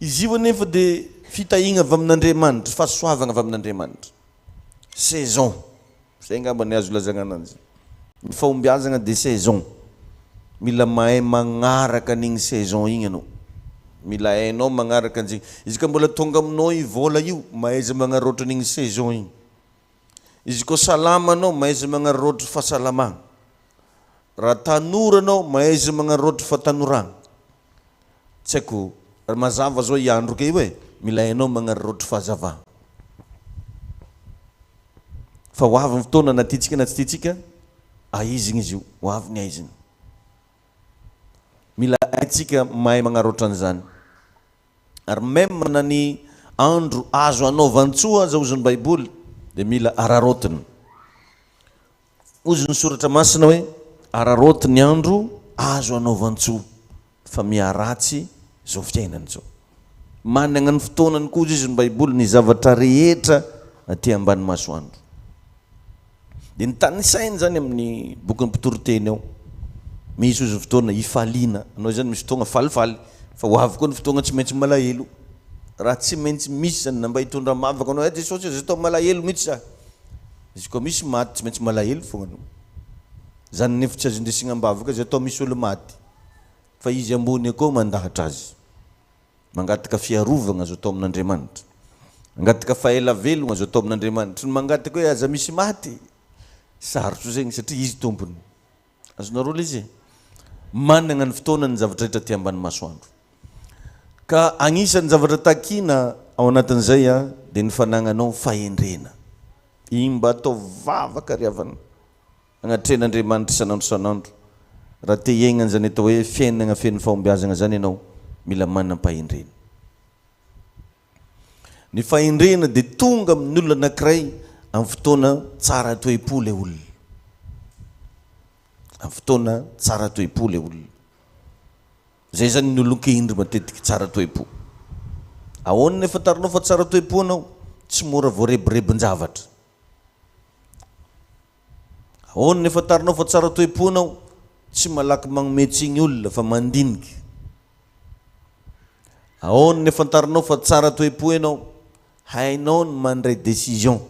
izy io nefa dia fitahigna avy amin'Andriamanitra, fahasoavana avy amin'Andriamanitra. Saison zay ngamba ny azo lazagna ananjy. Ny fahombiazana dia saison. Mila mahay magnaraka an'igny saison igny anao. Mila hainao magnaraka an'izay. Izy ka mbola tonga aminao i vola io, mahaiza magnarotro an'igny saison igny. Izy koa salama anao, mahaiza magnarotro fahasalamagna. Raha tanora anao, mahaiza magnarotro fahatanoragna. Tsy haiko, mazava zao iandro ke hoe, mila hainao magnarotro fahazavagna. Fa ho avy ny fotoana na titsika na tsy titsika, aizigny izy io, ho avy ny aizigny. Mila haitsika mahay magnarotra an'izany. Ary même na ny andro azo anaovantsoa aza ozy ny Baiboly, dia mila ararotiny. Ozy ny soratra masina hoe, ararotiny ny andro azo anaovantsoa, fa miaratsy zao fiainany zao. Manana ny fotoanany koa izy ny Baiboly ny zavatra rehetra aty ambany masoandro. Dia ny tanisainy zany amin'ny bokin'ny mpitoroteny ao, misy ozy fotoana ifaliana. Anao zany misy fotoana falifaly, fa ho avy koa ny fotoana tsy maintsy malahelo. Raha tsy maintsy misy zany na mba hitondra mavaka anao, Jesosy zay tao malahelo mihitsy za. Izy koa misy maty tsy maintsy malahelo fogna anao. Zany nefa tsy azo indesigna ambavaka zay tao misy olo maty. Fa izy ambony akao mandahatra azy. Mangataka fiarovana azo atao amin'Andriamanitra. Mangataka fahaela velogna azo atao amin'Andriamanitra. Ny mangataka hoe aza misy maty. Sarotro zegny satria izy tompony. Azonareo izy manana ny fotoana ny zavatra rehetra aty ambany masoandro. Ka agnisan'ny zavatra takina ao anatin'izay dia ny fanagnanao fahendrena. Igny mba atao vavaka riavana agnatren'Andriamanitra isanandro isanandro. Raha te hiaigna zany atao hoe fiainana feno fahombiazana zany ianao, mila manam-pahendrena. Ny fahendrena dia tonga amin'ny olona anankiray amin'ny fotoana tsara toepo le olona. Amin'ny fotoana tsara toepo le olona. Zay zany ny olon-kehindry matetika tsara toepo. Ahoana nefa tarinao fa tsara toepo anao, tsy mora voarebirebin-javatra. Ahoana nefa tarinao fa tsara toepo anao, tsy malaky magnometsiny olona fa mandinika. Ahoana nefa tarinao fa tsara toepo anao, hainao ny mandray décision.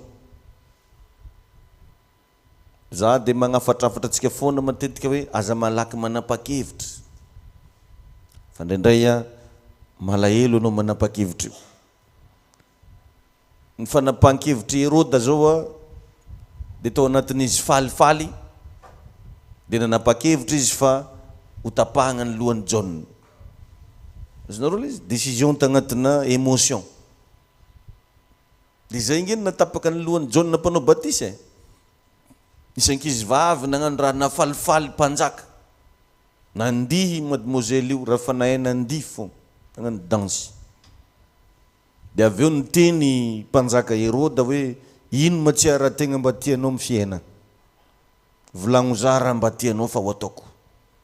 Za dia magnafatrafatra antsika foana matetika hoe aza malaky manapa-kevitra. Fa indraindray malahelo anao manapa-kevitra io. Ny fanapahan-kevitra Herôda zao dia tao anatin'izy falifaly, dia nanapa-kevitra izy fa ho tapahana ny lohan'ny John. Azonareo izy décision tagnatina émotion. Dia zay ingeny natapaka ny lohan'ny John na mpanao batisa. Isan-kizy vavy nagnano raha nafalifaly mpanjaka. Nandihy mademoiselle io raha fanahay nandihy fo nagnano dansy. Dia avy eo niteny mpanjaka Herôda hoe ino matsiara tegna mba tianao amin'ny fiainana. Volagno za raha mba tianao fa ho ataoko.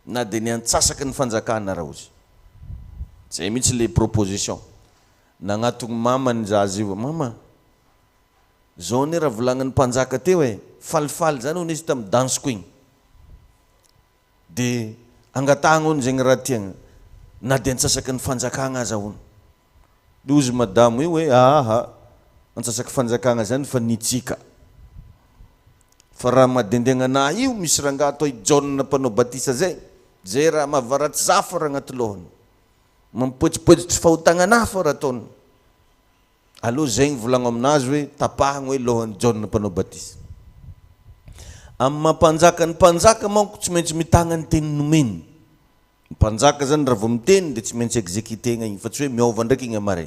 Na dia niantsasaka ny fanjakana raha ozy. Zay mihitsy le proposition. Nagnatony mamany zazy io, mama, zao ne raha volagnan'ny mpanjaka teo falifaly zany hono izy tamin'ny dansiko igny. Dia angatahana hono zegny raha tiagna. Na dia antsasaky ny fanjakana aza hono. Dia ozy madamo io hoe antsasaky fanjakana zany fa nitsika. Fa raha madendegna anahy io misy rangaha atao i John na mpanao batisa zay raha mahavaratsy zafa raha agnaty lohany. Mampoetsipoetsitry fahotana anahy fa raha ataony. Aloha zegny volagno aminazy hoe tapahana hoe lohany John na mpanao batisa. Amin'ny mampanjaka ny mpanjaka manko tsy maintsy mitagna ny teny nomeny. Ny mpanjaka zany raha vao miteny dia tsy maintsy exécutegna igny, fa tsy hoe miova ndraiky igny amaray.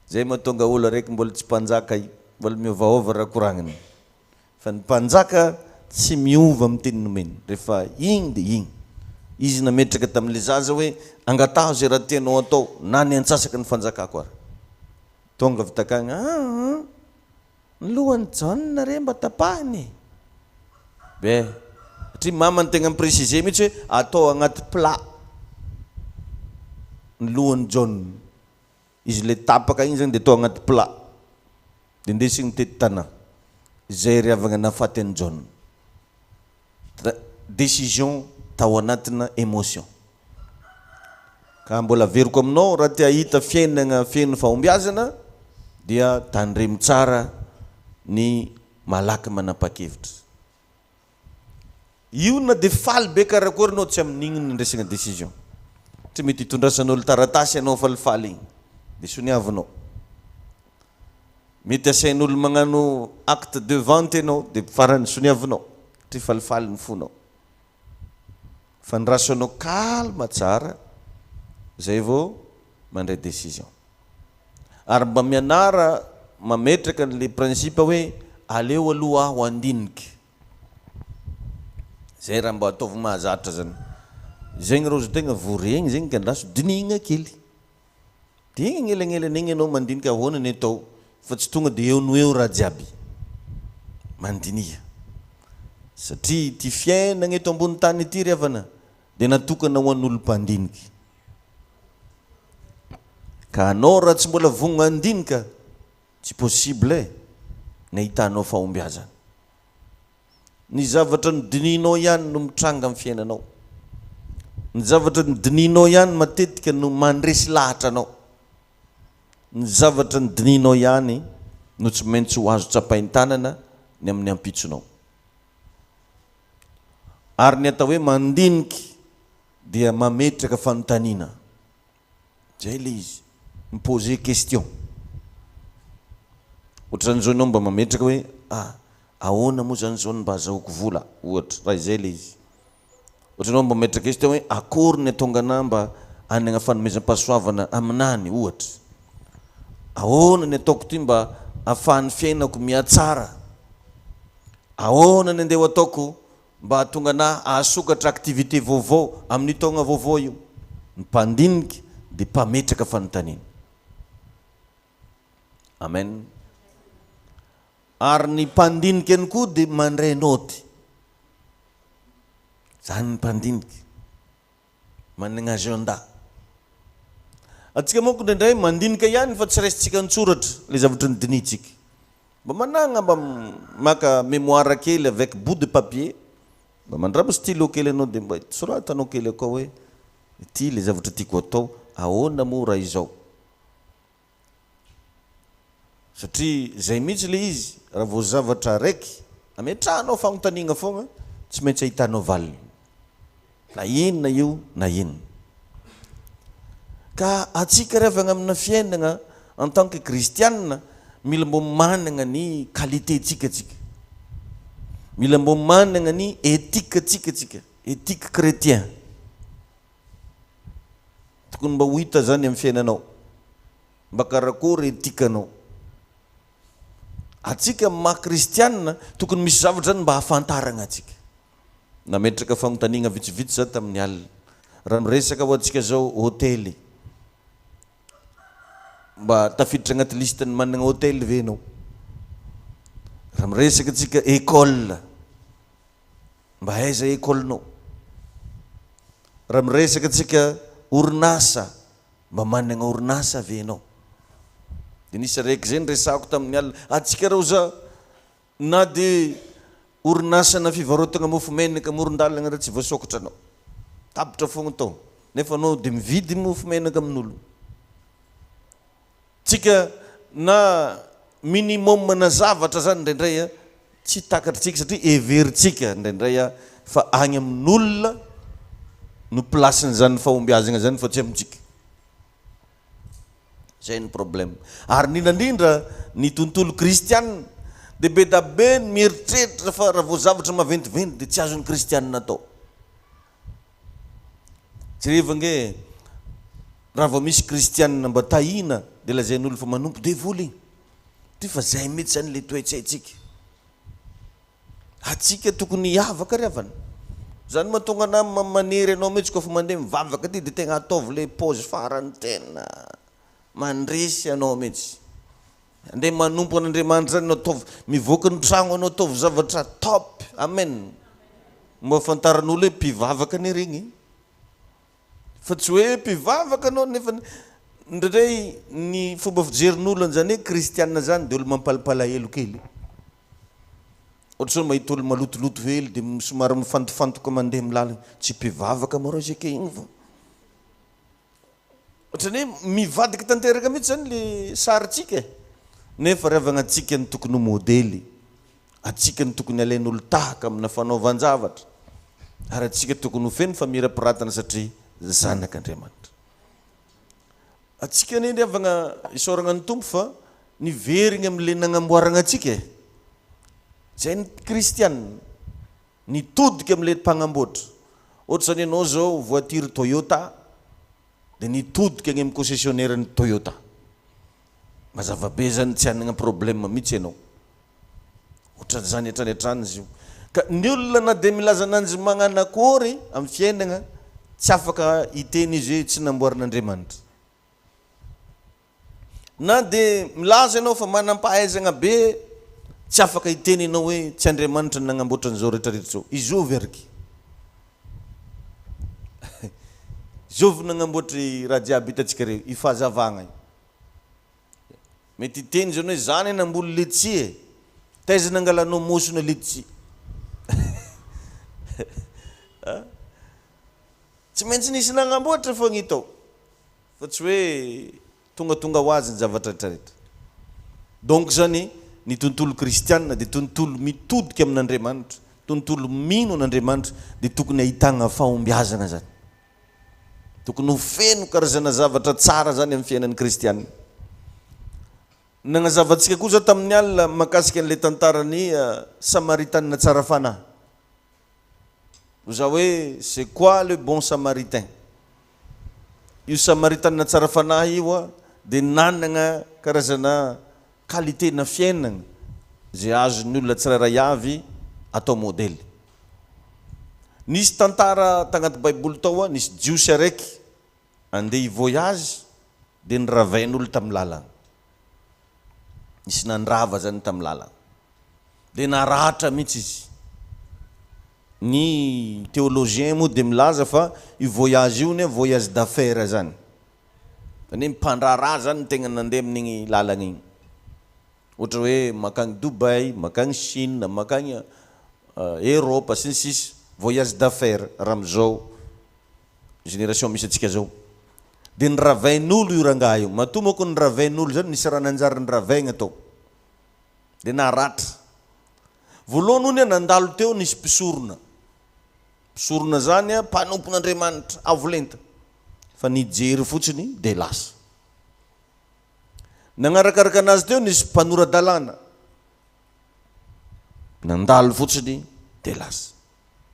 Zay mahatonga olo araiky mbola tsy mpanjaka mbola miovaova raha koragniny. Fa ny mpanjaka tsy miova amin'ny teny nomeny. Rehefa igny dia igny. Izy nametraka tamin'ilay zaza hoe angataho zay raha tianao atao na ny antsasaky ny fanjakako ary. Tonga avy takagny, ny lohan'ny John re mba tapahany. Be, satria mamany tegna mipréciser mihitsy hoe atao agnaty plat ny lohan'ny John. Izy le tapaka igny zany dia atao agnaty plat. Dia ndesigny tety tana. Zay riavagna nafaty an'i John. Décision tao anatina émotion. ka mbola veriko aminao raha tia hita fiainana feno fahombiazana dia tandremo tsara ny malaky manapa-kevitra. Io na dia faly be karakory anao tsy amin'igny ny ndresana décision. Tsy mety hitondrasan'olo taratasy ianao falifaly igny dia soniavinao. Mety asain'olo magnano acte de vente ianao dia farany soniavinao ty falifaly ny fonao. Fa ndrasanao kalma tsara zay vao mandray décision. Ary mba mianara mametraka le principe hoe aleo aloha aho andiniky. Zay raha mba ataovy mahazatra zany. Zegny rozy tegna voregny zegny ka ndaso dinihigna kely. Dia gn'elagnelana igny ianao mandinika ahoana ny atao fa tsy tonga dia eo no eo raha jiaby. Mandiniha. Satria ty fiainana eto ambony tany ity ry havana dia natokana ho an'olo mpandiniky. Ka anao raha tsy mbola vonona andinika tsy possible na hitanao fahombiazana. Ny zavatra ny dinihinao ihany no mitranga amin'ny fiainanao. Ny zavatra ny dinihinao ihany matetika no mandresy lahatra anao. Ny zavatra ny dinihinao ihany no tsy maintsy ho azo tsapain-tanana ny amin'ny ampitsonao. Ary ny atao hoe mandiniky dia mametraka fanontaniana. Zay le izy. Miposer question. Ohatran'izao ianao mba mametraka hoe ahoana moa zany zao mba azahoako vola ohatra raha izay le izy. Ohatranao mba mametraka question hoe akory ny atonga anah mba hanana fanomezam-pahasoavana aminany ohatra. Ahoana ny ataoko ty mba ahafahan'ny fiainako mihatsara. Ahoana ny andeha ataoko mba hatonga anah ahasokatra activité vaovao amin'ny taogna vaovao io. Ny mpandiniky dia mpametraka fanontaniana. Amen. Ary ny mpandiniky ihany koa dia mandray naoty. Zany ny mpandiniky. Manana agenda. Atsika manko ndraindray mandinika ihany fa tsy raisitsika nitsoratra le zavatra ny dinitsika. Mba managna mba maka mémoire kely avec bout de papier. Mba mandrama stylo kely anao dia mba soratanao kely akao hoe ity le zavatra tiako atao ahoana moa raha izao. Satria zay mihitsy le izy raha vao zavatra raiky ametrahanao fanontaniana foagna tsy maintsy ahitanao valiny. Na inona io na inona. Ka atsika revagna amina fiainana en tant que kristianina mila mbo manana ny qualité tsika. Mila mbo manana ny éthique tsika. Éthique chrétien. Tokony mba ho hita zany amin'ny fiainanao. Mba karakory éthique-anao. Atsika maha-kristianina tokony misy zavatra zany mba hafantarana atsika. Nametraka fanontaniana vitsivitsy za tamin'ny alina. Raha miresaka ho atsika zao hôtely. Mba tafiditra agnaty listany manana hôtely ve anao? Raha miresaka atsika école. Mba aiza école-nao? Raha miresaka atsika orinasa. Mba manana orinasa ve anao? Dia nisy raiky zay resako tamin'ny alina. Atsika raha na dia orinasana fivarotana mofo menaka moron-dalana raha tsy voasokatra anao. Tapitra foagna tao. Nefa anao dia mividy mofo menaka amin'olo. Tsika na minimum na zavatra zany ndraindray tsy takatritsika satria everitsika ndraindray fa agny amin'olona no plasin' zany fahombiazana zany fa tsy amintsika. Zay ny problème. Ary indrindra ny tontolo kristianina dia be da be mieritreritra fa raha vao zavatra maventiventy dia tsy azon'ny kristianina atao. Tsy reva nge raha vao misy kristianina mba tahina dia lazain'olo fa manompo dia voly. Ty fa zay mety zany le toetsaitsika. Atsika tokony hiavaka ry havana. Zany mahatonga ana manery anao mihitsy koa fa mandeha mivavaka ty dia tegna ataovy le pose farany tena mandresy anao mihitsy. Andeha manompo an'Andriamanitra zany anao ataovy mivoaka ny tragno anao ataovy zavatra top. Amen. Mba afantaran'olo hoe mpivavaka ny regny. Fa tsy hoe mpivavaka anao nefa ndraindray ny fomba fijerin'olo an'izany hoe kristianina zany dia olo mampalapalahelo kely. Ohatr'izao mahita olo malotoloto hely dia somary mifantofantoka mandeha amin'ny lalana. Tsy mpivavaka marao izy ake igny fa. ohatrany hoe mivadika tanteraka mihitsy zany le saritsika nefa riavagna atsika ny tokony ho modely, atsika ny tokony alain'olo tahaka amina fanaovan-javatra, ary atsika tokony ho feno famira-piratana satria zanak'Andriamanitra. Atsika ny riavagna isaoragna ny tompo fa niverigny amin'le nagnamboaragna atsika zay ny kristianina, nitodika amin'le mpagnamboatra. Ohatra zany ianao zao voiture Toyota dia nitodika any amin'ny concessionnaire ny Toyota, mazava be zany tsy hanana problème mihitsy ianao. Ohatra zany hatrany hatrany izy io, ka ny olona na dia milaza ananjy magnano akory amin'ny fiainana tsy afaka hiteny izy hoe tsy namboarin'Andriamanitra. Na dia milaza ianao fa manam-pahaizana be tsy afaka hiteny ianao hoe tsy Andriamanitra nagnamboatra an'izao rehetrarehetra zao. Izovy ariky izovy nagnamboatry raha jiaby hitantsika reo, ifahazavagna. Mety hiteny zany hoe zany namboly letsia taiza nangalanao mosona letsia. Tsy maintsy nisy nagnamboatra fo gn'itao fa tsy hoe tonga ho azy ny zavatra rehetrarehetra. Donc zany ny tontolo kristianina dia tontolo mitodika amin'Andriamanitra, tontolo mino an'Andriamanitra, dia tokony ahitagna fahombiazana zany, tokony ho feno karazana zavatra tsara zany amin'ny fiainan'ny kristianina. Nagnazavantsika kosa tamin'ny alina mahakasika an'ilay tantarany samaritanina tsara fanahy. Oza hoe c'est quoi le bon samaritain? Io samaritanina tsara fanahy io dia nanana karazana qualité na fiainana zay azon'ny olona tsirairay avy atao modely. Nisy tantara tagnaty baiboly tao nisy jiosy araiky andeha hivoyage dia niravain'olo tamin'ny lalana, nisy nandrava zany tamin'ny lalana dia naratra mihitsy izy. Ny théologien moa dia milaza fa io voyage io voyage d'affaires zany, zany mpandrara zany tegna nandeha amin'igny lalana igny. Ohatra hoe makagny Dubai, makagny Chine, makagny Europe sy ny sisy, voyage d'affaires raha am'izao génération misy atsika zao. Dia niravain'olo io rangahy io, matoa moa ko niravain'olo zany nisy raha nanjary niravaigna tao dia naratra. Voalohany ony nandalo teo nisy mpisorona, mpisorona zany mpanompon'Andriamanitra avolenta, fa nijery fotsiny dia lasa. Nagnarakaraka anazy teo nisy mpanora-dalàna, nandalo fotsiny dia lasa.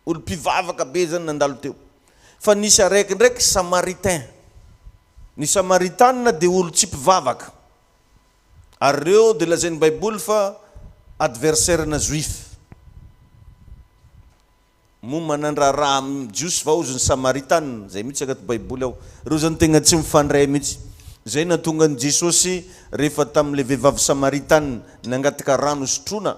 Olo mpivavaka be zany nandalo teo. Fa nisy araiky ndraiky samaritain, ny samaritanina dia olo tsy mpivavaka, ary reo dia lazain'ny baiboly fa adversaire na juif. Mo manandraraha jiosy vaozy ny samaritanina, zay mihitsy agnaty baiboly ao. Reo zany tegna tsy mifandray mihitsy. Zay natonga ny Jesosy rehefa tamin'ilay vehivavy samaritanina nangataka rano sotroina,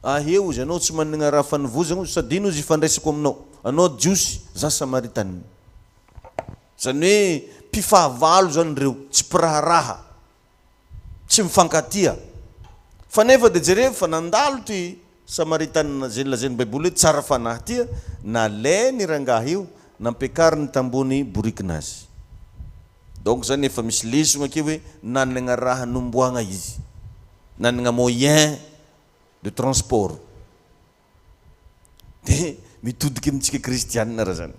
aheo izy, anao tsy manana raha fanovozana sady ino izy ifandraisako aminao, anao jiosy, za samaritanina. Zany hoe mpifahavalo zany reo, tsy mpiraharaha, tsy mifankatia. Fa nefa dia jereo fa nandalo ty samaritanina zay lazain'ny baiboly hoe tsara fanahy tia, nalainy rangahy io nampiakariny tambony borikinazy. Donc zany efa misy lesona akeo hoe nanana raha nomboagna izy, nanana moyen de transport. Dia mitodika amintsika kristianina raha zany.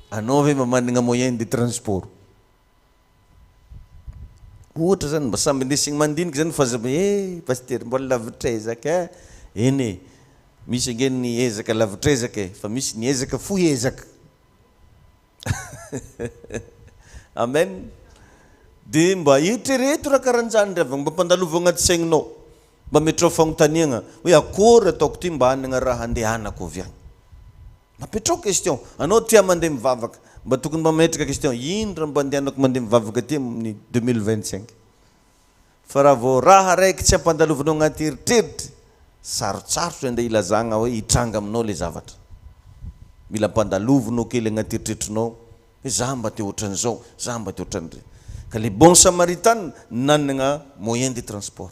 Anao ve manana moyen de transport? Ohatra zany mba samby ndesigny mandinika zany fazama paster mbola lavitrezaka eny misy ange ny ezaka lavitrezaka fa misy ny ezaka fo ezaka. Amen. Dia mba hitrereto raha karanjany ravagna mba mpandalova agnaty saigninao, mba metrao fagnontaniana hoe akory ataoko ty mba hanana raha handehanako avy agny. Mba petrao question, anao tia mandeha mivavaka, mba tokony mba metraka question, ino raha mba andehanako mandeha mivavaka ty amin'ny 2025. Fa raha vao raha raiky tsy ampandalovanao agnaty eritreritra, sarotsarotra andeha ilazagna hoe hitranga aminao le zavatra. Mila ampandalovanao kely agnaty eritreritrinao hoe za mba te ohatran'izao, za mba te ohatran'ireny. Ka le bon samaritain nanana moyen de transport.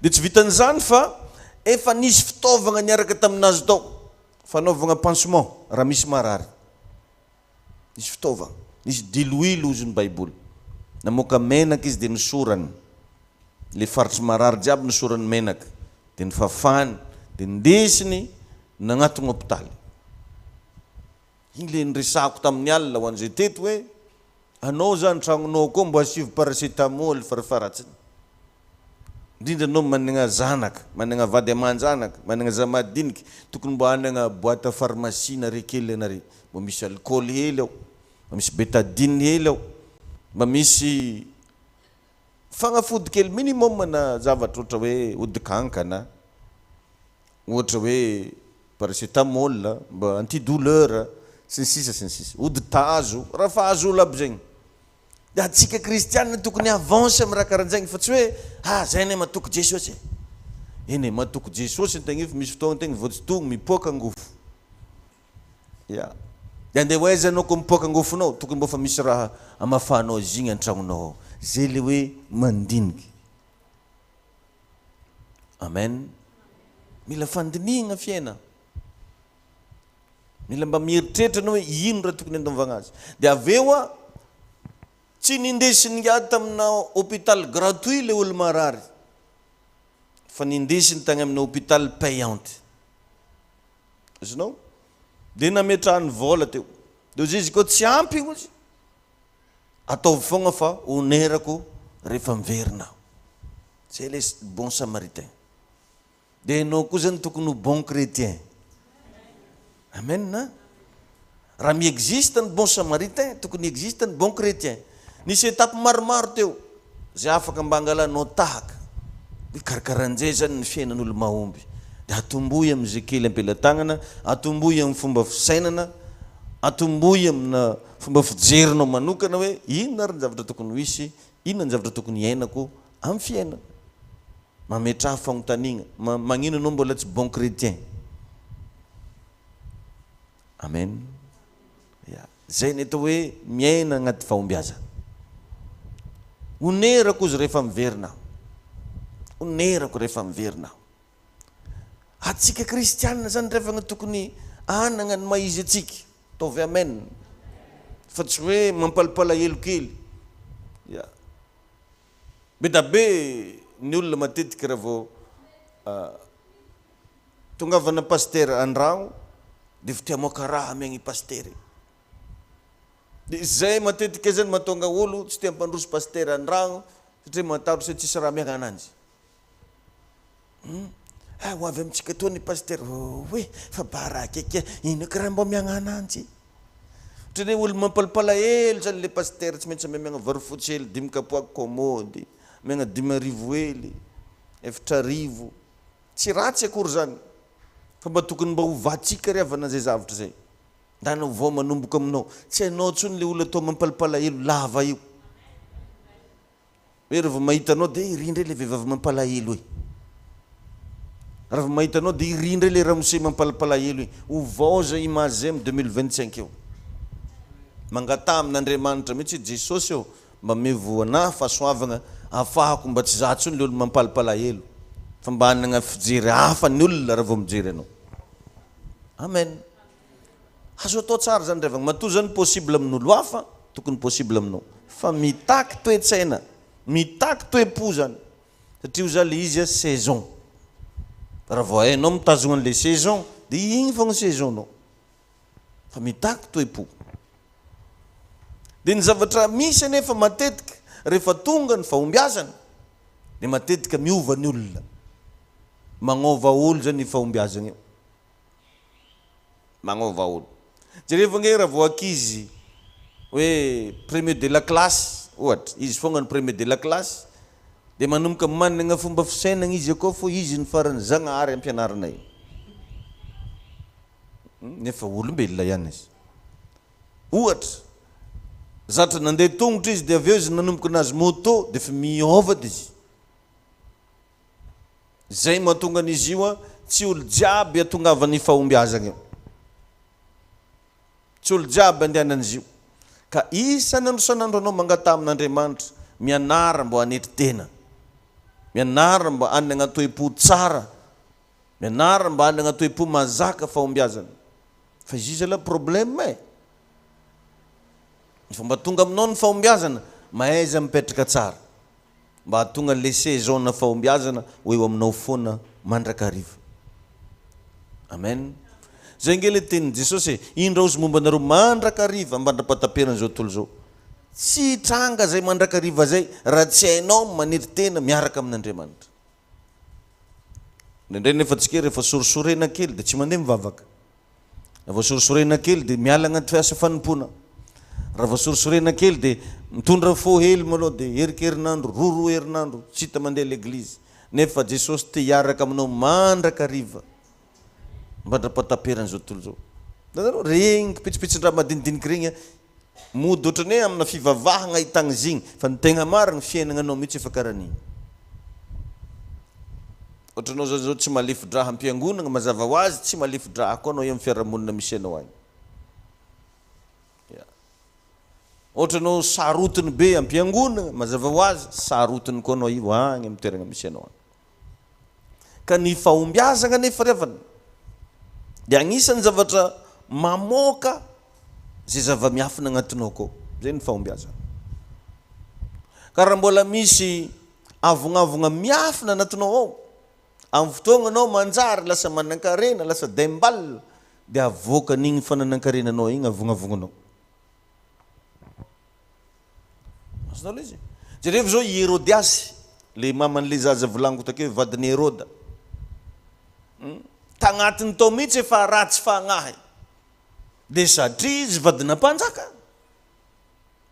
Dia tsy vitan'izany fa efa nisy fitaovagna niaraka taminazy tao, fanaovagna pansement raha misy marary. Nisy fitaovagna nisy diloilo izy ny baiboly. Namoaka menaka izy dia nisorany. Le faritry marary jiaby nisorany menaka. Dia nifafany, dia ndesiny nagnatony hôpitaly. Igny le niresahako tamin'ny alina ho an'izay teto hoe anao zany tragnonao koa mbo asivo paracetamol farafaratsiny. Indrindra anao managna zanaka, managna vady aman-janaka, managna zamadiniky, tokony mbo hanagna boîte pharmacie nare kely anare. Mbo misy alcool hely ao, mbo misy bétadine hely ao, mbo misy fagnafody kely minimum na zavatra ohatra hoe odikankana, ohatra hoe paracetamol, mbo antidouleur, sensisa, oditazo, raha fahazo olo aby zegny. Dia atsika kristianina tokony avance amin'ny raha karahan'izagny fa tsy hoe zay ne matoko Jesosy. Eny matoko Jesosy ny tegna fa misy fotoagna tegna voatsitogno mipoaka angofo. Ya. Dia andeha hoaiza anao ko mipoaka angofonao, tokony mbo fa misy raha amafanao izy igny an-tragnonao. Zay le hoe mandiniky. Amen. Mila fandinihana fiaina. Mila mba mieritreritra anao hoe ino raha tokony andaovagna azy. Dia aveo tsy nindesiny ngiady tamina hôpital gratuit le olo marary, fa nindesiny tagny amina hôpital payante. Azonao? Dia nametrahany vola teo. Dia izy koa tsy ampy ozy, ataovy foagna fa onerako rehefa miverina. Zay le bon samaritain. Dia anao koa zany tokony ho bon chrétien. Amen na? Raha mi-existe ny bon samaritain, tokony existe ny bon chrétien. Nisy étape maromaro teo zay afaka mba angalanao tahaka. Karakaran'izay zany ny fiainan'olo mahomby. Dia atomboy amin'izay kely ampelatagnana, atomboy amin'ny fomba fisainana, atomboy amina fomba fijerinao manokana hoe inona ary ny zavatra tokony ho hisy, inona ny zavatra tokony iainako amin'ny fiainana. Mametraha fagnontaniana, magnino anao mbola tsy bon chrétien. Amen. Zay ny atao hoe miaina agnaty fahombiazana. Onerako izy rehefa miverina. Onerako rehefa miverina. Atsika kristianina zany rehefa tokony anagna ny maizy atsika. Taovy amen. Fa tsy hoe mampalapalahelo kely. Be da be ny olona matetika raha vao tongavana pasteur an-dragno dia tia moka raha amiagny pasteur. Dia zay matetika zany mahatonga olo tsy tia mpandroso pasteur an-dragno satria matarotry hoe tsisy raha miagna ananjy. Ho avy amintsika toa ny pasteur, hoe fa barakeka ino ka raha mba miagna ananjy. Ohatran'ny olo mampalapalahelo zany le pasteur tsy maintsy miagna varofotsy hely 5 kapoaka komody, miagna 5,000 hely, 4,000. Tsy ratsy akory zany. Fa mba tokony mba hovatsika ry avana zay zavatra zay. Ndana vao manomboka aminao. Tsy hainao tsony le olo atao mampalapalahelo lava io. Hoe rehefa mahitanao dia irindra le vehivavy mampalahelo hoe. Rehefa mahitanao dia irindra le ramose mampalapalahelo hoe. Ovao zay image amin'ny 2025 eo. Mangata amin'Andriamanitra mihitsy Jesosy eo mba mevoana fahasoavana ahafahako mba tsy zaho tsony le olo mampalapalahelo. Fa mba hanagna fijery hafa ny olona raha vao mijery anao. Amen. Azo atao tsara zany revagna. Matoa zany possible amin'olo hafa, tokony possible aminao. Fa mitaky toe-tsaina, mitaky toe-po zany. Satria zany le izy saison. Raha vao hainao mitazona an'le saison, dia igny fogna saison nao. Fa mitaky toe-po. Dia ny zavatra misy anefa matetika rehefa tonga ny fahombiazana, dia matetika miova ny olona. Magnova olo zany ny fahombiazana io. Magnova olo. Jereva nge raha vao ankizy hoe premier de la classe, ohatra, izy fogna ny premier de la classe, dia manomboka managna fomba fisainana izy akao fo izy ny farany zagnahary ampianaranay. Nefa olombelona ihany izy. Ohatra, zatra nandeha tongotra izy dia aveo izy nanomboka anazy moto dia fa miova izy. Zay mahatonga an'izy io tsy olo jiaby atongavany fahombiazana io. Tsy olo jiaby andehanan'izy io. Ka isanandro sanandro anao mangata amin'Andriamanitra, mianara mbo hanetry tena, mianara mbo hanagna toe-po tsara, mianara mbo hanagna toe-po mazaka fahombiazana. Fa izy la problème e. fomba tonga aminao ny fahombiazana mahaiza mipetraka tsara mba hatonga lese Ziona fahombiazana ho eo aminao foana mandrakariva. Amen. Zay ngely tenin Jesosy indra ozy momba anareo mandrakariva mandra-pataperana zao tontolo zao. Tsy tranga zay mandrakariva zay raha tsy hainao maniry tena miaraka amin'Andriamanitra. Ndrendray nefa tsika rehefa sorisorena kely dia tsy mandeha mivavaka. Rehefa sorisorena kely dia miala agnaty fiasa fanompona. Rehefa sorisorena kely dia mitondra fo hely maloha dia erikerinandro, roa herinandro tsy hita mandeha l'eglizy. Nefa Jesosy te hiaraka aminao mandrakariva mandra-pataperana zao tontolo zao. Regny pitsopitsin-draha madinidinika regny mody ohatrany hoe amina fivavahana ahitagna izy igny fa ny tegna marina fiainana anao mihitsy efa karaha an'igny. Ohatranao zao tsy malefo-draha am-piangonana mazava ho azy tsy malefo-draha koa anao amin'ny fiarahamonina misy anao agny. Ohatranao sarotiny be am-piangonana mazava ho azy sarotiny koa anao io agny amin'ny toerana misy anao agny. Ka ny fahombiazana nefa revana dia agnisan'ny zavatra mamoaka zay zava-miafina agnatinao koa. Zay ny fahombiazana. Ka raha mbola misy avonavona miafina agnatinao ao, amin'ny fotoagna anao manjary lasa manan-karena, lasa dembal, dia avoaka n'igny fananan-karenanao igny avonavonanao. Azonao izy. Jereo zao i Herodiasy, le maman'le zaza volango takeo vadin'i Heroda. Tagnatiny tao mihitsy efa ratsy fagnahy. Dia satria izy vadina mpanjaka.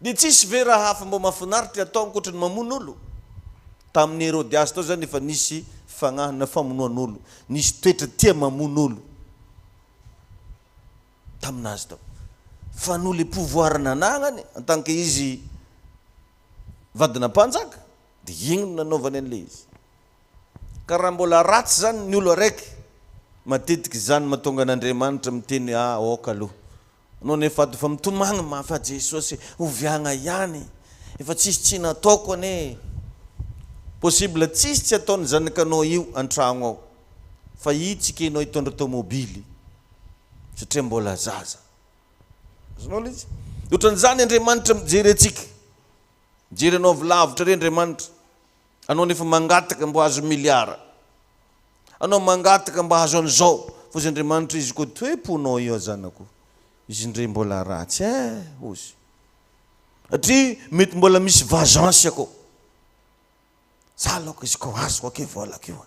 Dia tsisy ve raha hafa mbo mahafinaritra atao ankoatra ny mamono olo. Tamin'ny Herodiasy tao zany efa nisy fagnahina famonoan'olo, nisy toetra tia mamono olo taminazy tao. Fa no le pouvoir nanagnany en tant que izy vadina mpanjaka dia igny no nanaovany an'le izy. Ka raha mbola ratsy zany ny olo araiky matetiky zany mahatonga an'Andriamanitra miteny oka aloha. Anao nefa fa mitomagna mafa Jesosy oviagna ihany efa tsisy tsy nataoko ane. Possible tsisy tsy ataony zanakanao io an-tragno ao fa itsika ianao hitondra tomobily satria mbola zaza. Azonao izy. Ohatran'izany Andriamanitra mijery atsika. Mijery anao avy lavitra re Andriamanitra. Anao nefa mangataka mbo azo miliara. Anao mangataka mba hazo an'izao. Fa izy Andriamanitra izy koa toe-ponao io zanako. Izy ndre mbola ratsy ozy. Satria mety mbola misy vazansy ako. Za aloka izy koa azoko ake vola keo.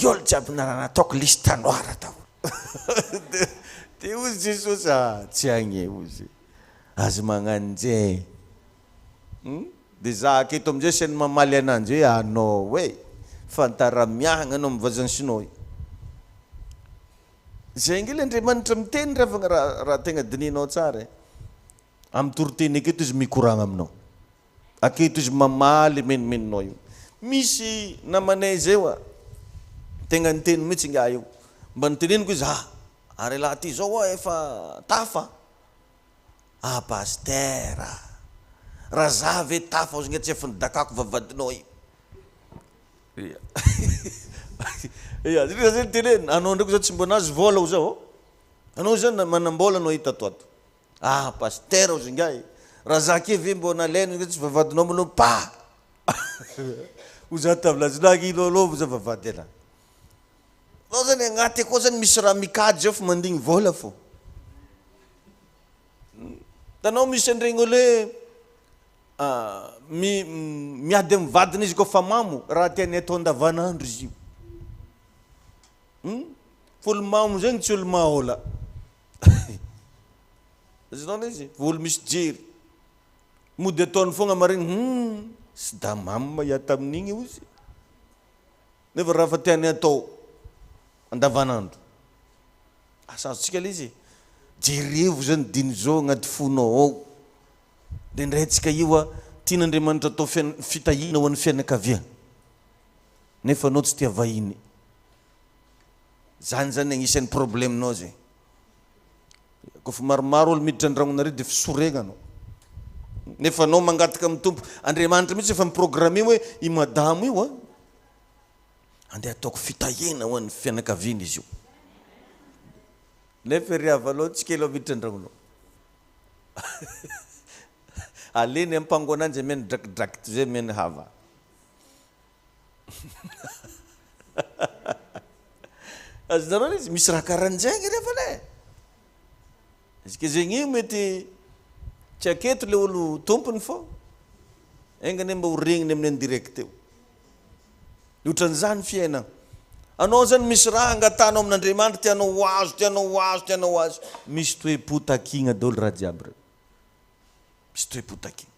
Io le jiaby nataoko lista noira tao. Dia ozy Jesosy tsy agny ozy. Azy magnan'jay. Dia za aketo amin'izay sainy mamaly ananjy hoe anao hoe fantaramiahana anao mivazansinao. Zay ngely Andriamanitra miteny raha tegna dininao tsara. Amin'ny toriteny aketo izy mikoragna aminao. Aketo izy mamaly menomeninao io. Misy namanay zay wa tegna niteny mihitsy nga io. Mba niteneniko izy ary laha ty zao efa tafa. Pastera. Raha za ve tafa ozy nga tsy efa nidakako vavadinao io. Iya, zay niteneny. Anao ndraiky zao tsy mbo nazy vola ho zao. Anao zany manambola anao hita toato. Pastera ozy nga io. Raha za ke ve mbo nalainy nga tsy vavadinao mano pa. Oza tavilazinagy ilolo za vavady ela. Nao zany agnaty koa zany misy raha mikady zao fa mandigny vola fo. Tanao misy andregny olo miady amin'ny vadiny izy koa fa mamo raha tiany atao andavanandro izy io. Folo mamo zegny tsy olo mahola. Azonao izy olo misy jery. Mody ataony foagna mariny sy da mamo mahita amin'igny ozy. Nefa raha fa tiany atao andavanandro. Asantsika izy. Jerevo zany diny zao agnaty fonao ao. Dia ndraytsika io tian'Andriamanitra atao fitahina ho an'ny fianakaviana. Nefa anao tsy tia vahiny. Zany agnisan'ny probleminao zay. Kofa maromaro olo miditra an-dragnonareo dia fisoregna anao. Nefa anao mangataka amin'ny tompo. Andriamanitra mihitsy efa miprogramme hoe i madamo io andeha ataoko fitahina ho an'ny fianakaviana izy io. Nefa ry avalo tsy kely miditra an-dragnonao. aleny ampango ananjy ameny drakidraky toy zay meny hava azonareo izy misy raha karan'izay rehefa le izy ke zegny io mety tsy aketo le olo tompony fô engany mba ho regniny amin'ny direct eo ohatran'izany fiainana anao zany misy raha angatanao amin'Andriamanitra tianao azo misy toe-po takigna daholo raha jiaby reo misy toe-po takigna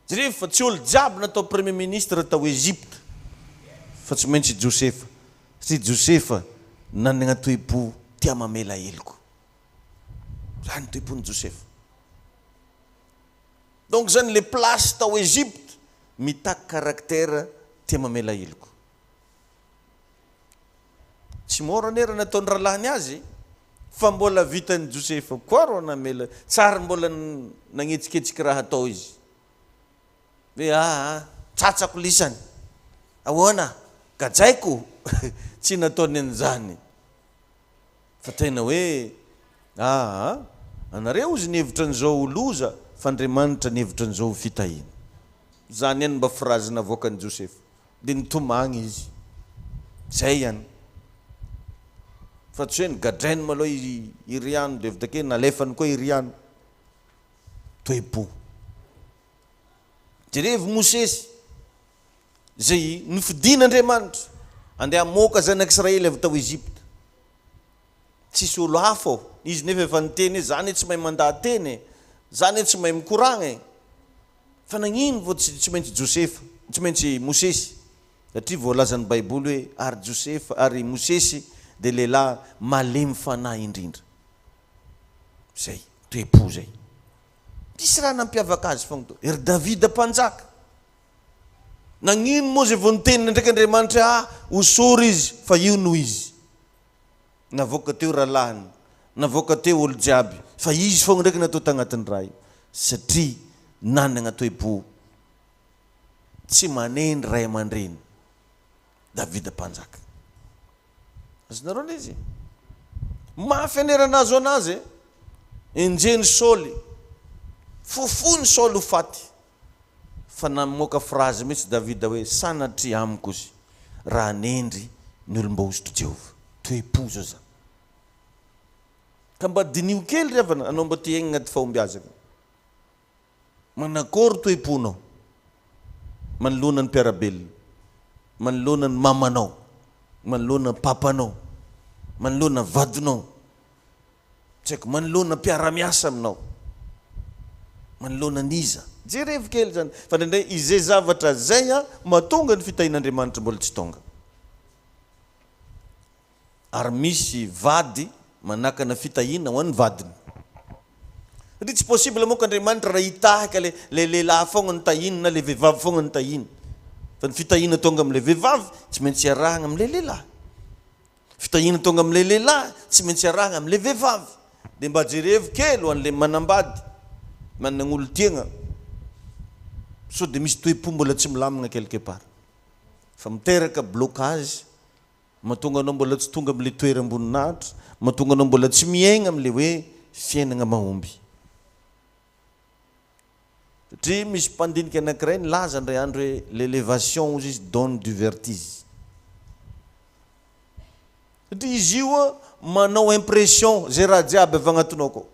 jereo fa tsy olo jiaby natao premier ministre tao Egypte fa tsy maintsy Josefa satria Josefa nanana toe-po tia mamela eloko zany toe-pony Josefa donc zany le place tao Egypte mitaky caractère tia mamela eloko tsy mora nera nataony rahalahiny azy fa mbola vitany Josefa koa ro namela tsara mbola nagnetsiketsika raha atao izy ve tsatsako lisany ahoana gajaiko tsy nataony an'izany fa tena hoe anareo izy nihevitra an'izao loza fa Andriamanitra nihevitra an'izao fitahina zany ihany mba phrase navoakany Josefa dia nitomagny izy zay ihany fa tsy hoe nigadrainy maloha iriano dia avy take nalefany koa iriano toe-po jerevy Mosesy zay nifidian'Andriamanitra andeha hamoaka zanak'Israely avy tao Egypte tsisy olo hafa izy nefa efa niteny zany tsy mahay mandahateny zany tsy mahay mikoragna fa nagnino vao tsy maintsy Josefa tsy maintsy Mosesy satria voalazan'ny Baiboly hoe ary Josefa ary Mosesy dia lehilahy malemy fanahy indrindra zay toe-po zay misy raha nampiavaka azy fogna to ery Davida mpanjaka nagnino moa zay vao nitenina ndraiky Andriamanitra osory izy fa io no izy navoaka teo rahalahiny navoaka teo olo jiaby fa izy fogna ndraiky natao tagnatin'ny raha io satria nanana toe-po tsy maneny ray aman-dreny Davida mpanjaka azonareo le izy mafy aneranazo anazy enjeny Saoly fofony Saoly ho faty fa namoaka phrase mihitsy Davida hoe sanatria amiko izy raha nendry ny olom-baositry Jehova toe-po zao zany ka mba dinio kely revana anao mba tia egny agnaty fahombiazana manakory toe-ponao manoloana ny mpiarabelona manoloana ny mamanao manoloana papanao manoloana vadinao tsy haiko manoloana mpiara-miasa aminao manoloana niza jerevy kely zany fa ndraindray izay zavatra zay mahatonga ny fitahin'Andriamanitra mbola tsy tonga ary misy vady manakana fitahina ho an'ny vadiny satria tsy possible moa k'Andriamanitra raha hitahaka le lehilahy fogna ny tahiny na le vehivavy fogna ny tahiny fa ny fitahina tonga amin'le vehivavy tsy maintsy arahana amin'le lehilahy fitahina tonga amin'le lehilahy tsy maintsy arahana amin'le vehivavy dia mba jerevy kely ho an'le manambady manan'olo tiagna so dia misy toe-po mbola tsy milamina quelque part fa miteraka blocage mahatonga anao mbola tsy tonga amin'le toeram-boninahitra mahatonga anao mbola tsy miaigna amin'le hoe fiainana mahomby satria misy mpandinika anankiray nilaza indray andro hoe l'élévation ozy izy donne du vertige satria izy io manao impression zay raha jiaby avy agnatinao akao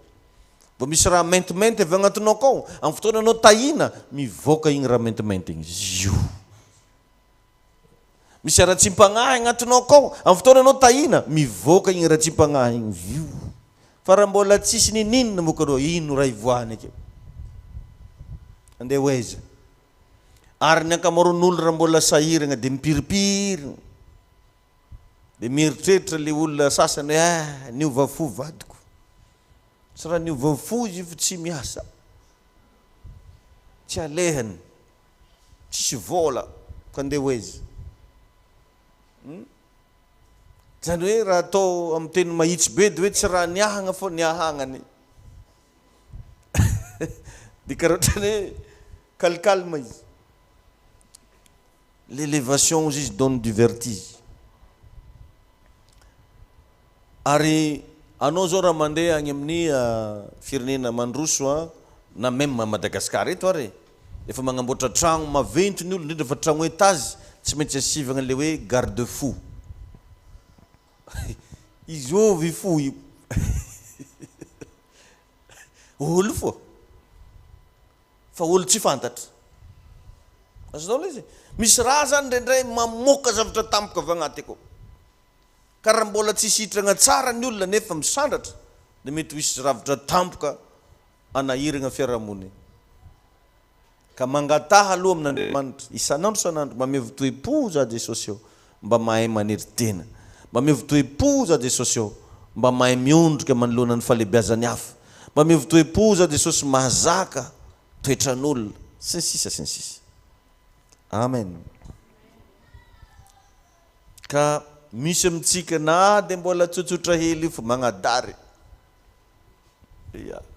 vao misy raha maintimainty avy agnatinao akao amin'ny fotoana anao tahina mivoaka igny raha maintimainty igny zio misy raha tsimpagnahy agnatinao akao amin'ny fotoana anao tahina mivoaka igny raha tsimpagnahy igny zio fa raha mbola tsisy nininona moka anao ino raha ivoahany akeo andeha hoaiza ary ny ankamaroan'olo raha mbola sahirana dia mipiripirina dia mieritreritra le olona sasany hoe niova fo vadiko sy raha niova fo izy fa tsy miasa tsy alehany tsisy vola ka andeha hoaiza zany hoe raha atao amin'ny teny mahitsy be dia hoe tsy raha niahagna fô niahagnany dia karaha ohatrany hoe calcalme izy l'élévation ozy izy donne du vertige ary anao zao raha mandeha agny amin'ny firenena mandroso na même Madagasikara eto ary efa magnamboatra tragno maventy ny olo indrindra fa tragno étage tsy maintsy asivagna le hoe garde fou izovy fo io olo fo fa olo tsy fantatra azonao le izy misy raha zany ndraindray mamoaka zavatra tampoka avy agnaty akao karaha mbola tsy sitragna tsara ny olona nefa misandratra dia mety hisy ravitra tampoka anahiragna fiarahamonina ka mangataha aloha amin'Andriamanitra isanandro mamevo toe-po za Jesosy eo mba mahay manery tena mba mevo toe-po za Jesosy eo mba mahay miondrika manoloana ny fahalebiazany hafa mba mevo toe-po za Jesosy mahazaka toetran'olona sy ny sisa amen ka misy amintsika na dia mbola tsotsotra hely io fa magnadary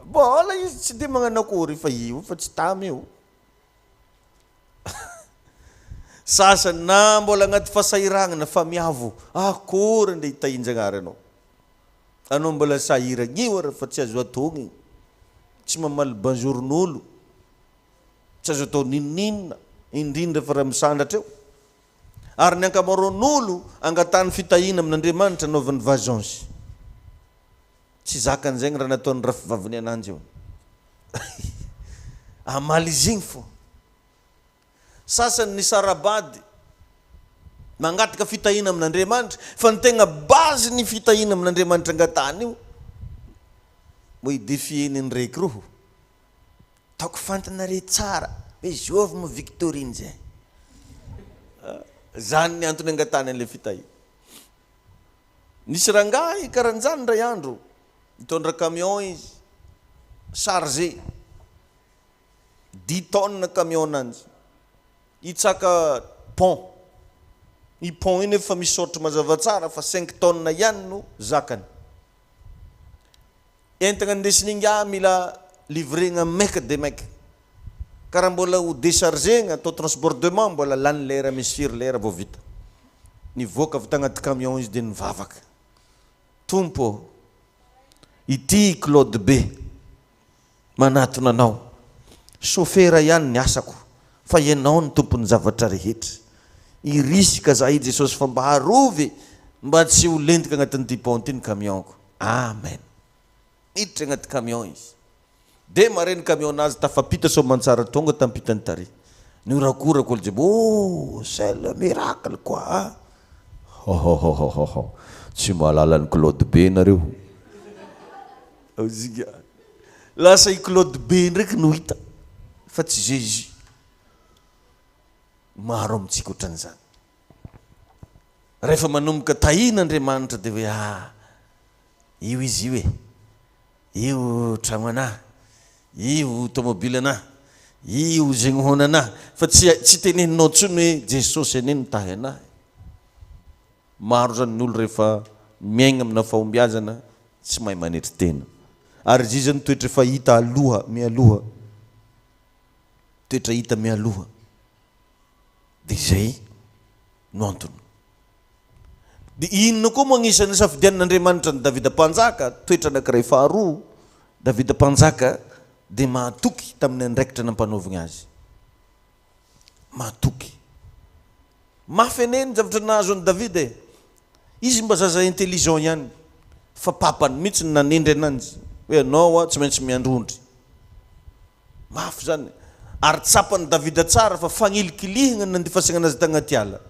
mbola izy tsy dia magnano akory fa io fa tsy tamy io sasany na mbola agnaty fasahiragnana fa miavo akory nde hitahinjagnary anao mbola sahiragna io ara fa tsy azo atogny tsy mamaly bonjourn'olo tsy azo atao nininina indrindra fa raha misandatra eo ary ny ankamaroan'olo angatany fitahina amin'Andriamanitra anaovany vengeance tsy zakan'izay raha nataony raha fivaviny ananjy eo amaly izy igny fo sasany ny sarabady mangataka fitahina amin'Andriamanitra fa ny tegna bazy ny fitahina amin'Andriamanitra angatany io mo hidefieny ny raiky roho taoko fantanare tsara hoe Jovy mo Victorine zay zany ny antony angatany an'ilay fitahina nisy rangahy karan'izany ray andro mitondra camion izy chargé 10 tonnes camion ananjy hitsaka pont i pont iny efa misaotra mazava tsara fa 5 tonnes ihany no zakany entagna indesin'inga mila livrena meka de meka karaha mbola ho déchargegna atao transbordement mbola lany lera misy firy lera vao vita nivoaka avy tagnaty camion izy dia nivavaka tompo ity Claude B manatona anao chauffeur ihany ny asako fa ianao ny tompony zavatra rehetra irisika za i Jesosy fa mba harovy mba tsy ho lentika agnatin'ity pont iny camionko amen iditra agnaty camion izy de mareny camion azy tafapita somantsara tonga tampitany tary ny orakorako olo jebo c'est le miracle quoi tsy mahalala ny Claude B nareo aoziga lasa i Claude B ndraiky no hita fa tsy Jésus maro amintsika ohatran'izany rehefa manomboka tahin'Andriamanitra dia hoe io izy io io tragno anahy io tomobile anahy io zegny hona anahy fa tsy teneninao ntsony hoe Jesosy ane mitahy anahy maro zany ny olo rehefa miaigna amina fahombiazana tsy mahay manetry tena ary izy zany toetra efa hita aloha mialoha toetra hita mialoha dia zay no antony dia inona koa moa agnisan'ny safidianin'Andriamanitra ny Davida mpanjaka toetra anankiray faharoa Davida mpanjaka dia mahatoky tamin'ny andraikitra nampanaovigna azy mahatoky mafy aneny zavatra nahazo an'i Davida izy mba zaza intelligent ihany fa papany mihitsy nanendry ananjy hoe anao tsy maintsy miandrondry mafy zany ary tsapany Davida tsara fa fagnilikilihina nandefasagna anazy tagnaty ala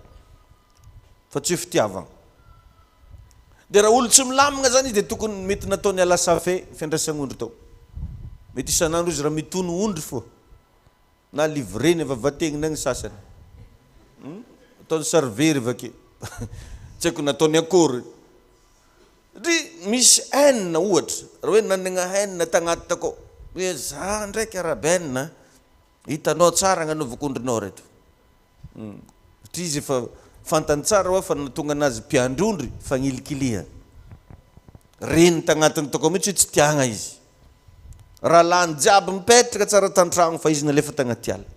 fa tsy hoe fitiavagna dia raha olo tsy milamigna zany izy dia tokony mety nataony ala safe fiandraisan'ondry tao mety isan'andro izy raha mitono ondry fo na livreny avavatengina agny sasany ataony servery vake tsy haiko nataony akory ry misy haine ohatra raha hoe nanagna haine tagnaty takao hoe za ndraiky arabenina hitanao tsara agnanovako ondrinao reto satria izy efa fantany tsara hoa fa natonga anazy mpiandrondry fagnilikiliha reny tagnatiny takao mihitsy hoe tsy tiagna izy raha lany jiaby mipetraka tsara tantragno fa izy nalefa tagnaty ala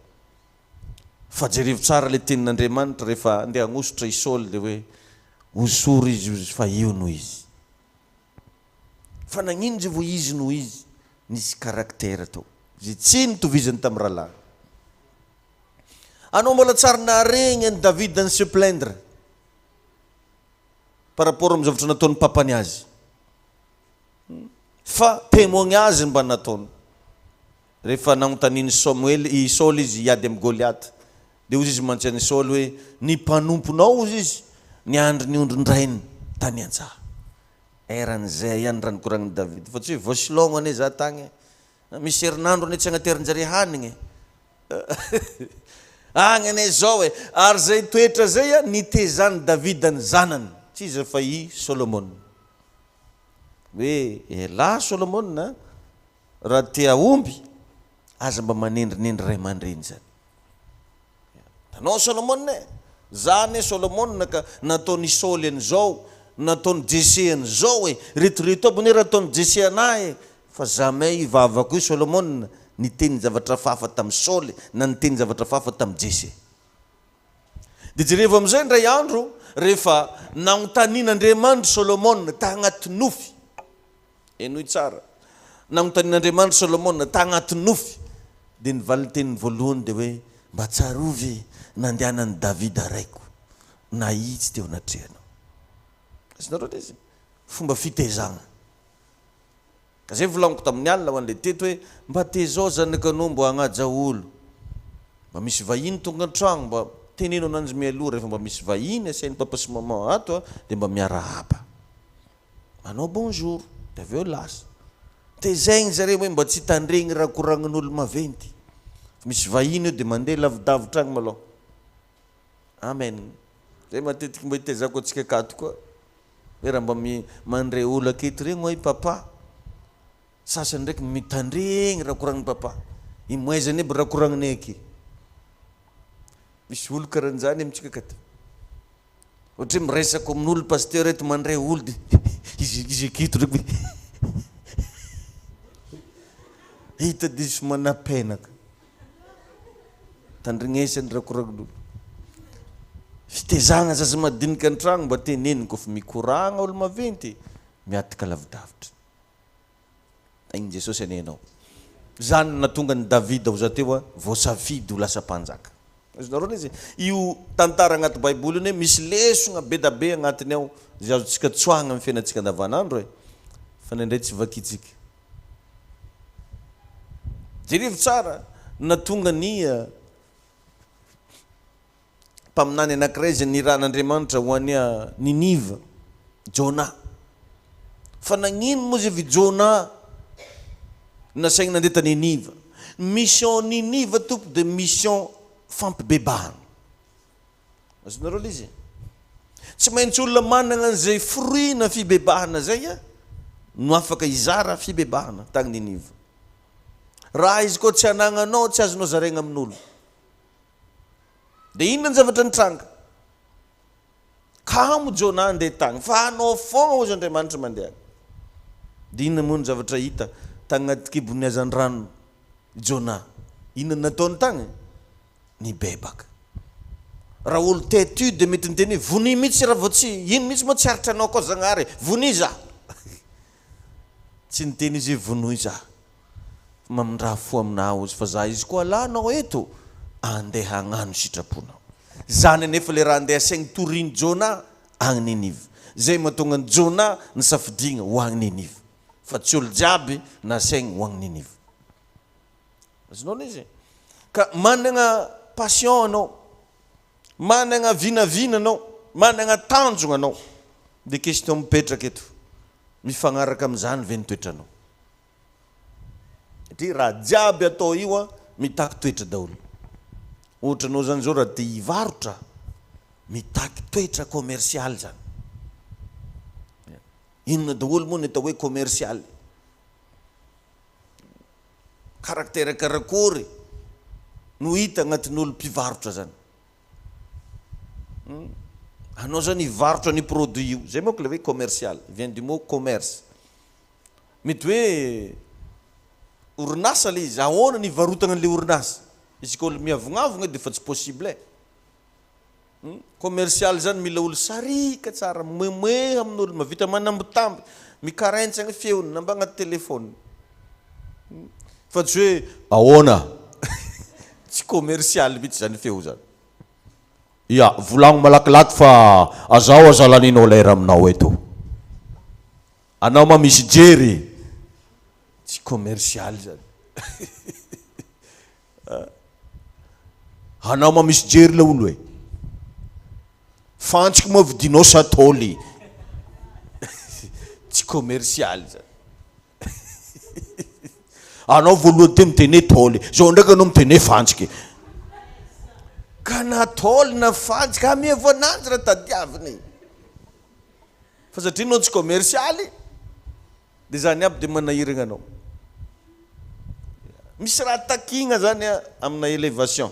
fa jerevo tsara le tenin'Andriamanitra rehefa andeha agnosotra isôly dia hoe osory izy fa io no izy fa nagnino zay vo izy no izy nisy karaktera tao zay tsy nitovizany tamin'ny rahalahy. Anao mbola tsara naharegny ny David ny se plaindre par rapport amin'ny zavatra nataon'ny papany azy, fa témoigny azy mba nataony rehefa nanontaniany Samuely Saul izy hiady amin'ny Goliath, dia ozy izy mantsy Saul hoe ny mpanomponao ozy izy ny andro ny ondron-drainy tany an-tsaha. Eran'izay ihany raha nikoragnin'i David, fa tsy hoe voasilogno ane za tagny, misy herinandro ane tsy agnaterin-jare hanigny agny ane zao e. Ary zay toetra zay nitezany David ny zanany, tsy izy fa i Solomon. Hoe ela Solomon raha tia omby aza mba manendrinendry ray aman-dreny zany. Tanao Solomon zany Solomon ka nataony Saoly an'izao, nataony Jesse an'izao e, retoreto aby ne raha ataony Jesse anahy, fa jamais ivavako io Solomon niteny zavatra fafa tamin'ny Saoly na niteny zavatra fafa tamin'ny Jesse. Dia jereva amin'izay ndray andro rehefa nanontanian'Andriamanitra Solomon ta agnaty nofy, enoy tsara, nanontanian'Andriamanitra Solomon ta agnaty nofy, dia nivaly tenyny voalohany dia hoe mba tsarovy nandehanan'ny David araiko na itsy teo anatrehanao. Asinareo izy fomba fitezagna. Ka zay volagniko tamin'ny alina ho an'le teto hoe mba tezao zanakanao mbo hagnaja olo, mba misy vahiny tonga an-tragno, mba teneno ananjy mialoha rehefa mba misy vahiny asain'ny papa sy mama ato dia mba miarahaba, manao bonjour, dia avy eo lasa. Tezaigny zareo hoe mba tsy tandregny raha koragnin'olo maventy, misy vahiny io dia mandeha lavidavitra agny malao. Amen. Zay matetiky mba hitezako atsika akato koa, hoe raha mba mandray olo aketo regny hoy papa, sasany ndraiky mitandregny raha koragnin'ny papa, imoaizany aby raha koragninay aky. Misy olo karan'izany amintsika akato, ohatra hoe miresako amin'olo pasteur eto mandray olo dia izy aketo ndraiky hita diso manapenaka tandrignesany raha koragnin'olo. Fitezagna zaza madinika an-tragno mba teneniny koa fa mikoragna olo maventy miatika lavidavitra. Igny Jesosy anenao. Zany natonga ny David ao zateo voasafidy ho lasa mpanjaka. Azonareo izy io tantara agnaty Baiboly iny misy lesona be da be agnatiny ao zay azontsika tsoahagna amin'ny fiainantsika andavanandro fa nendray tsy vakitsika. Jerevy tsara natonga ny mpaminany anankiray zay niran'Andriamanitra ho any Ninive, Ziona. Fa nagnino moa zay Ziona nasaigny nandeha ta Ninive? Mission Ninive tompo de mission fampibebahana. Azonareo izy tsy maintsy olona manana an'izay fruit na fibebahana zay no afaka izara fibebahana tagny Ninive. Raha izy koa tsy anagnanao tsy azonao zaraigna amin'olo, dia inona ny zavatra nitranga? Kamo Ziona andeha tagny, fa anao foagna ozy Andriamanitra mandeha. Dia inona moa ny zavatra hita tagny anaty kibony hazan-drano Ziona? Inona nataony tagny? Nibebaka. Raha olo têtu dia mety niteny vony mihitsy raha vao tsy ino mihitsy moa tsy aritra anao koa zagnahary, vony za tsy niteny izy vonoy za mamindraha fo aminao izy, fa za izy koa alanao eto andeha hagnano sitraponao. Zany anefa le raha andeha asaigny toriny Ziona agny Ninive, zay mahatonga ny Ziona nisafidigna ho agny Ninive, fa tsy olo jiaby nasaigny ho agny Ninive. Azonao izy ka managna passion anao, managna vinavina anao, managna tanjona anao, dia question mipetraka eto, mifagnaraka amin'izany ve ny toetranao? Satria raha jiaby atao io mitaky toetra daholo. Ohatra anao zany zao raha tia hivarotra, mitaky toetra commercial zany. Inona daholo moa ny atao hoe commercial? Karaktera karakory no hita agnatin'olo mpivarotra zany. Anao zany hivarotra ny produit io, zay moa que le hoe commercial, vient du mot commerce. Mety hoe orinasa le izy, ahoana ny varotana an'le orinasa? Izy koa olo miavonavogna dia fa tsy possible. Commercial zany mila olo sarika tsara, moemoeha amin'olo, mavita manambitamby, mikarentsagna feony namba agnaty telefôny. fa tsy hoe ahoana tsy commercial mihitsy zany feo zany. Ya, volagno malakilaky fa azao azalaninao lera aminao eto. Anao ma misy jery. Tsy commercial zany. Anao ma misy jery la olo e. Fantsiky moa vidinao satôly. Tsy commercial zany. Anao voalohany te mitene tôly, zao ndraiky anao mitene fantsiky. Ka na tôly na fantsiky amiavo ananjy raha tadiaviny. Fa satria anao tsy commercialy, dia zany aby dia manahirana anao. Misy raha takigna zany amina elevation,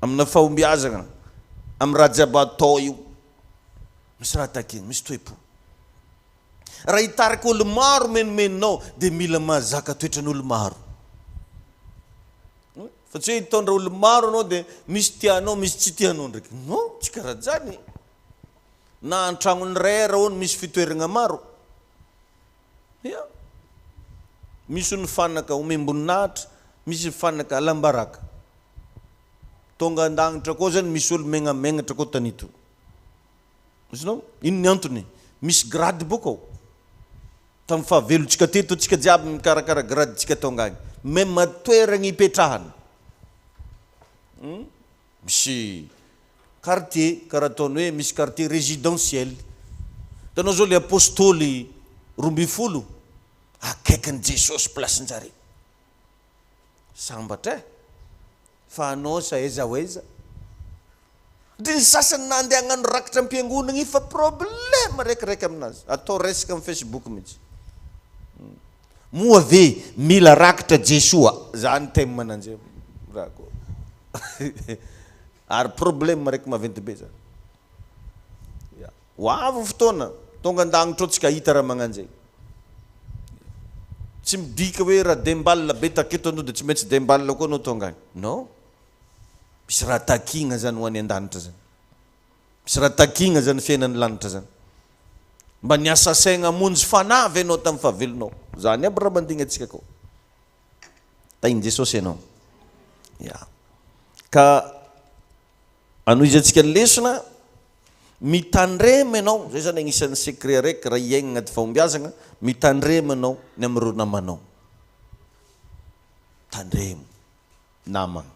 amina fahombiazana, amin'ny raha jiaby atao io. Misy raha takigna, misy toepo. Raha hitarika olo maro menomeninao dia mila mahazaka toetran'olo maro. Fa tsy hoe hitondra olo maro anao dia misy tianao misy tsy tianao ndraiky. No, tsy karaha zany. Na antragnony ray raha misy fitoerana maro. Ya. Misy ny fanaka omemboninahitra, misy fanaka alambaraka. Tonga andagnitra koa zany misy olo megnamegnatra koa tanito. Isinao? Ino ny antony? Misy grady boka ao. Tamin'ny fahavelontsika teto tsika jiaby mikarakara grady tsika tonga agny. Même toerana hipetrahana. Misy quartier karaha ataony hoe misy quartier résidentiel. Tanao zao le apôstôly 12 akaikin'i Jesosy plasinjare. Sambatra fa anao sa aiza ho aiza. Dia ny sasany nandeha hagnano rakitra am-piangonana fa problème raikiraiky aminazy. Atao resaka amin'ny Facebook mihitsy. Moa ve mila rakitra Jesoa, zany thème mananjy raha koa. Ary problème raiky maventy be zany. Ho avy fotoana tonga andagnitra ao tsika hita raha magnanjay. Tsy midika hoe raha dembalina be taketo anao dia tsy maintsy dembalina koa anao tonga agny. Non. Misy raha takigna zany ho any an-danitra zany. Misy raha takigna zany fiainan'ny lanitra zany. Mba niasa saigna monjy fanavy ianao tamin'ny fahavelonao. Zany aby raha mandigna antsika koa. Tainy Jesosy ianao. Ya. Ka anohizatsika ny lesona, mitandrema ianao, zay zany agnisan'ny secret raiky raha iaigna agnaty fahombiazana, mitandrema ianao ny amin'ireo namanao. Tandremo namana.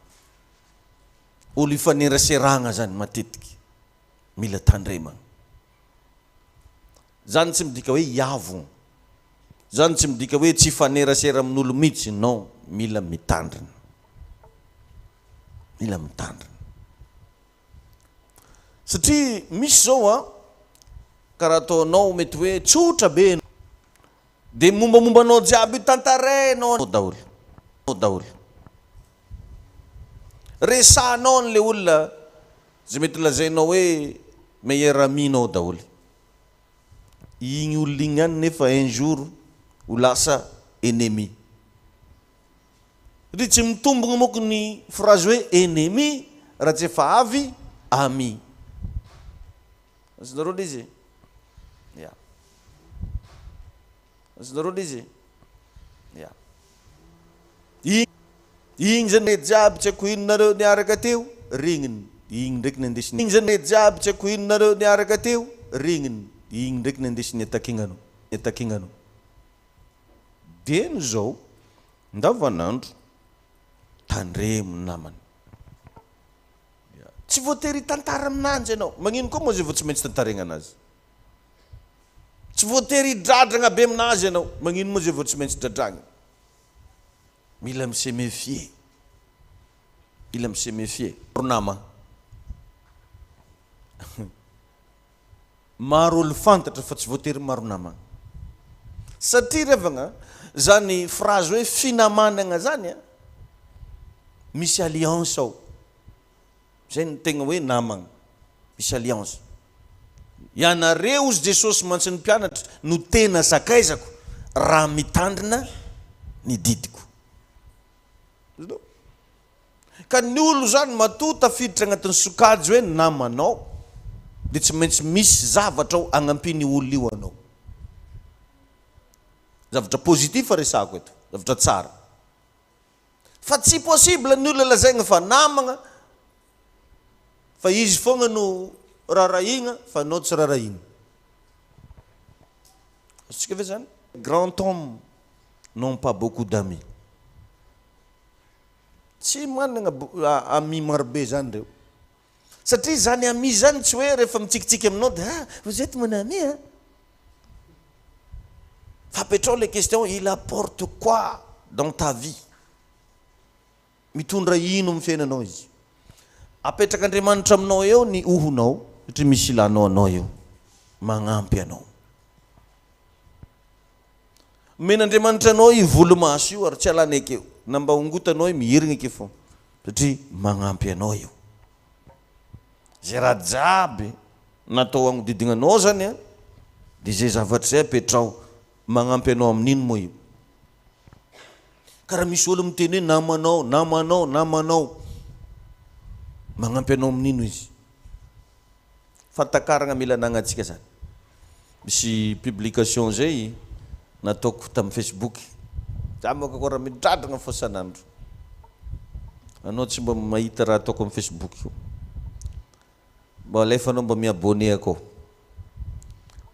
Olo ifaneraseragna zany matetiky mila tandremana. Zany tsy midika hoe hiavo. Zany tsy midika hoe tsy fanerasera amin'olo mihitsy. Non, mila mitandrina. Mila mitandrina. Satria misy zao karaha ataonao mety hoe tsotra be dia mombamombanao jiaby tantarainao daholo. Resanao an'le olona zay mety lazainao hoe meilleur aminao daholo. Igny olona igny ihany nefa un jour ho lasa ennemi. Ry tsy mitombogna moko ny phrase hoe ennemi raha tsy efa avy ami. Azonareo le izy? Ya. Azonareo le izy? Ya. Igny zany jiaby tsy ako inonareo niaraka teo, rigniny. Igny ndraiky ny andesiny. Igny zany jiaby tsy ako inonareo niaraka teo, rigniny. Igny ndraiky ny andesiny atakinganao. Dia no zao ndavanandro tandremo namany. Tsy voatery tantara aminanjy ianao. Magnino koa moa zay vao tsy maintsy tantarena anazy. Tsy voatery dradragna be aminazy ianao. Magnino moa zay vao tsy maintsy dradragna. Mila mise méfier. Mila mise méfier. Nama. Maro olo fantatra fa tsy voatery maro nama. Satria revagna zany phrase hoe finamanana zany misy alliance ao. Zay ny tegna hoe namagna. Misy alliance. Ianareo ozy Jesosy mantsy ny mpianatra no tena sakaizako raha mitandrina ny didiko. Ka ny olo zany matoa tafiditra agnatin'ny sokajy hoe namanao dia tsy maintsy misy zavatra ao agnampiny olo io anao. Zavatra pozitif resako eto. zavatra tsara. Fa tsy possible ny olona lazaigna fa namagna fa izy foagna no rarahigna fa anao tsy rarahigna. Azontsika ve zany? Grand homme n'ont pas beaucoup d'amis. Tsy manana ami marobe zany reo. Satria zany ami zany tsy hoe rehefa mitsikitsiky aminao dia vous êtes mon ami hein. Fa petrao les questions, il apporte quoi dans ta vie? Mitondra ino amin'ny fiainanao izy? Apetraka Andriamanitra aminao eo ny ohonao, satria misy ilanao anao eo, magnampy anao. Men'Andriamanitra anao io volomaso io ary tsy alany akeo, na mba hongotanao io mihirigna ake foana, satria magnampy anao io. Zay raha jiaby natao agnodidignanao zany a, dia zay zavatra zay apetrao magnampy anao amin'ino moa io? Karaha misy olo miteny hoe namanao, magnampy anao amin'ino izy? Fatakaragna mila anagnatsika zany. Misy publication zay nataoko tamin'ny Facebook. Za moa koa raha midradragna fo sanandro. Anao tsy mba mahita raha ataoko amin'ny Facebook io. Mba alefanao mba miabone akao.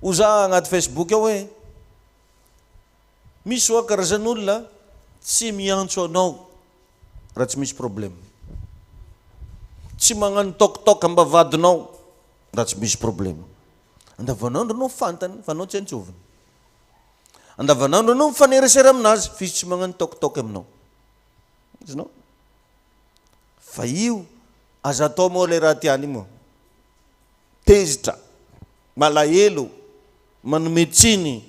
Oza agnaty Facebook ao hoe misy hoa karazan'olona tsy miantso anao raha tsy misy problème. Tsy magnano toktok ambavadinao raha tsy misy problème. Andavanandro anao fantany fa anao tsy antsoviny. Andavanandro anao mifaneresera aminazy fa izy tsy magnano toktok aminao. Izinao? Fa io aza atao moa le raha tiany moa. Tezitra, malahelo, manome tsiny,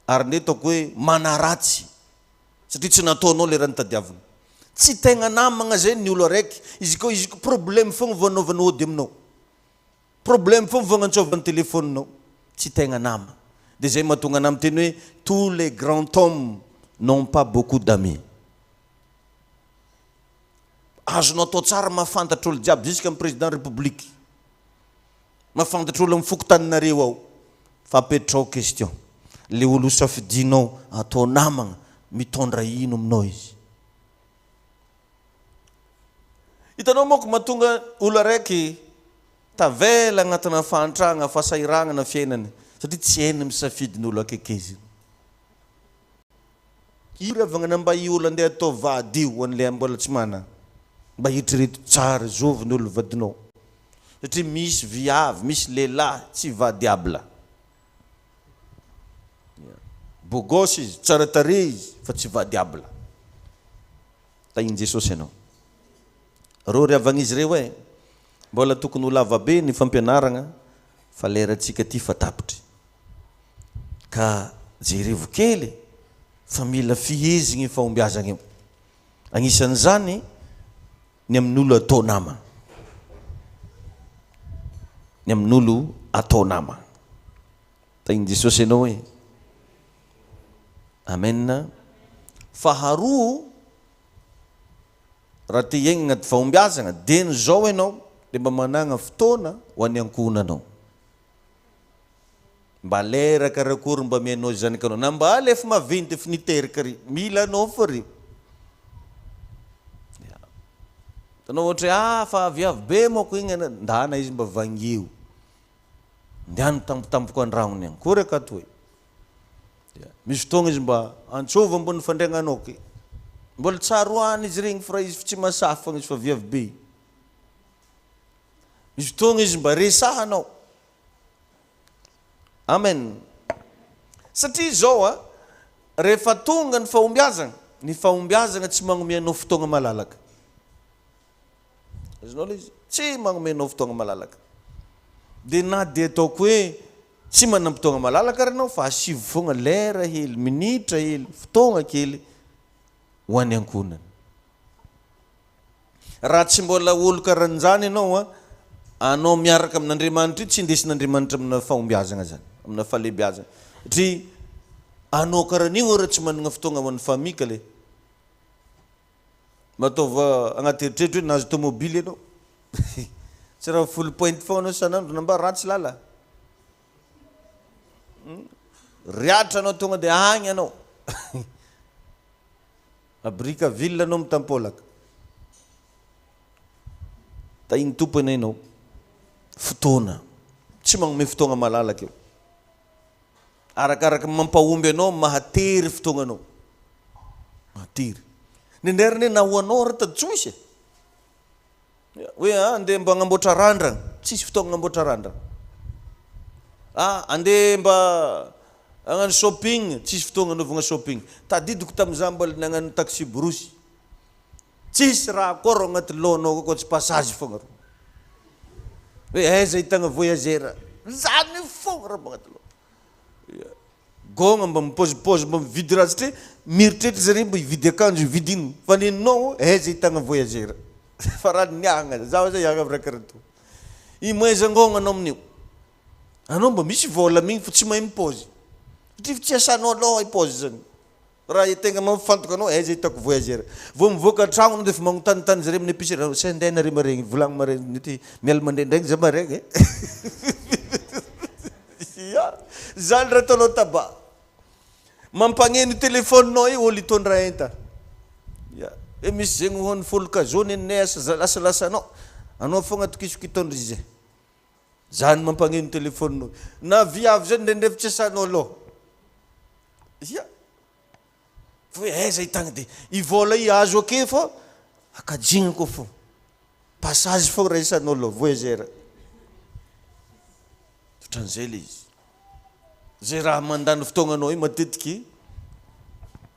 ary netako hoe manaratsy. Satria tsy nataonao le raha nitadiavina. Tsy tegna namagna zay ny olo araiky. Izy ko problème fogna vanaovana ody aminao. Problème fogna vagnantsovana téléphone-nao. Tsy tegna nama. Dia zay mahatonga anao miteny hoe tous les grands hommes n'ont pas beaucoup d'amis. Azonao atao tsara mahafantatra olo jiaby jusqu'à président république. Mahafantatra olo amin'ny fokotaninareo ao. Fa apetrao question. Le olo safidinao atao namagna mitondra ino aminao izy? Hitanao moa ko mahatonga olo araiky tavela agnatina fahantragna, fahasahiranana fiainany satria tsy hainy misafidin'olo akaiky izy. Io ravagna mba io olo andeha atao vady io an'ilay mbola tsy mana. Mba hitreto tsara zoviny olo vadinao. Satria misy viavy, misy lehilahy tsy vadiabla. Bogosy izy, tsara tarehy izy, fa tsy vadiabla. Tahin Jesosy ianao. Reo riavagnizy reo hoe mbola tokony ho lava be ny fampianaragna fa lerantsika ty fa tapitry. Ka jerevo kely fa mila fihezigny fahombiazana io. Agnisan'izany ny amin'olo atao nama. Ny amin'olo atao nama. Tahin Jesosy ianao hoe amen. Faharoa raha te hiaigna agnaty fahombiazana dia ny zao ianao dia mba managna fotoana ho an'ny ankohonanao. Mba lera karakory mba mianao zanakanao. Na mba alefa maventy efa niteraka ry. Mila anao fa ry. Tanao ohatra fa viavy be moako igny ndana izy mba vangeo. Ndiano tampotampoka andragnony agny. Kory akato hoe. Misy fotoagna izy mba antsova ambony fandriagnanao ke. Mbola tsaroany izy regny fa izy tsy masafagna izy fa viavy be. Misy fotoagna izy mba resahanao. Amen. Satria zao rehefa tonga ny fahombiazana tsy magnomeanao fotoagna malalaka. Azonao le izy tsy magnomeanao fotoagna malalaka. Dia na dia ataoko hoe tsy manam-potoagna malalaka ary anao fa asivo foagna lera hely, minitra hely, fotoagna kely ho an'ny ankonany. Raha tsy mbola olo karan'izany ianao anao miaraka amin'Andriamanitra io tsy indesin'Andriamanitra amina fahombiazana zany, amina fahalebiazana. Satria anao karan'io raha tsy manana fotoagna ho an'ny famille ka le mataova agnaty eritreritry hoe nahazo tomobily ianao. Tsy raha full point foana sanandro na mba ratsy lala. Riatra anao tonga dia agny anao. abrika villa anao mitampolaka tainy tompony ianao fotoana tsy magnome fotoagna malalaka eo arakaraka mampahomby anao mahatery fotoagnanao mahatery nenderiny nahoanao rata tsoisy hoe andeha mba agnamboatra randrana tsisy fotoagna agnamboatra randrana andeha mba agnano shopping tsisy fotoagna anaovagna shopping tadidiko tamin'izany mbola nagnano taxi borosy tsisy raha akôro agnaty lohanao koa tsy passage fogna ro hoe aiza hitagna voyageur zany fogna raha agnaty loha gôgna mba mipozipozy mba mividy raha satria mieritreritra zareo mba hividy akanjo hividy ino fa ninao aiza hitagna voyageur fa raha niagna zaho zay agna raha karaha to imoezangôgna anao amin'io anao mba misy vola migny fa tsy mahay mipozy satria tsy asanao aloha ipozy zany raha tegna mafantoka anao aiza hitako voyageur vao mivoaka tragno anao dia fa magnotanitany zareo amin'ny épicerie sy andeha nare maregny volagno maregny nety miala mandraindraigny za maregny zany raha ataonao taba mampagneno téléphone-nao io olo hitondra enta misy zegny hoany foloka jaune enay lasalasanao anao fogna tokisoko hitondra izy zany mampagneno téléphone-nao na viavy zany ndraindray tsy asanao aloha fa aiza hitagna dia ivola i azo ake fa akajigna koa fo passage fogna raha isanao aloha voyageur totran'izay le izy zay raha mandany fotoagnanao io matetiky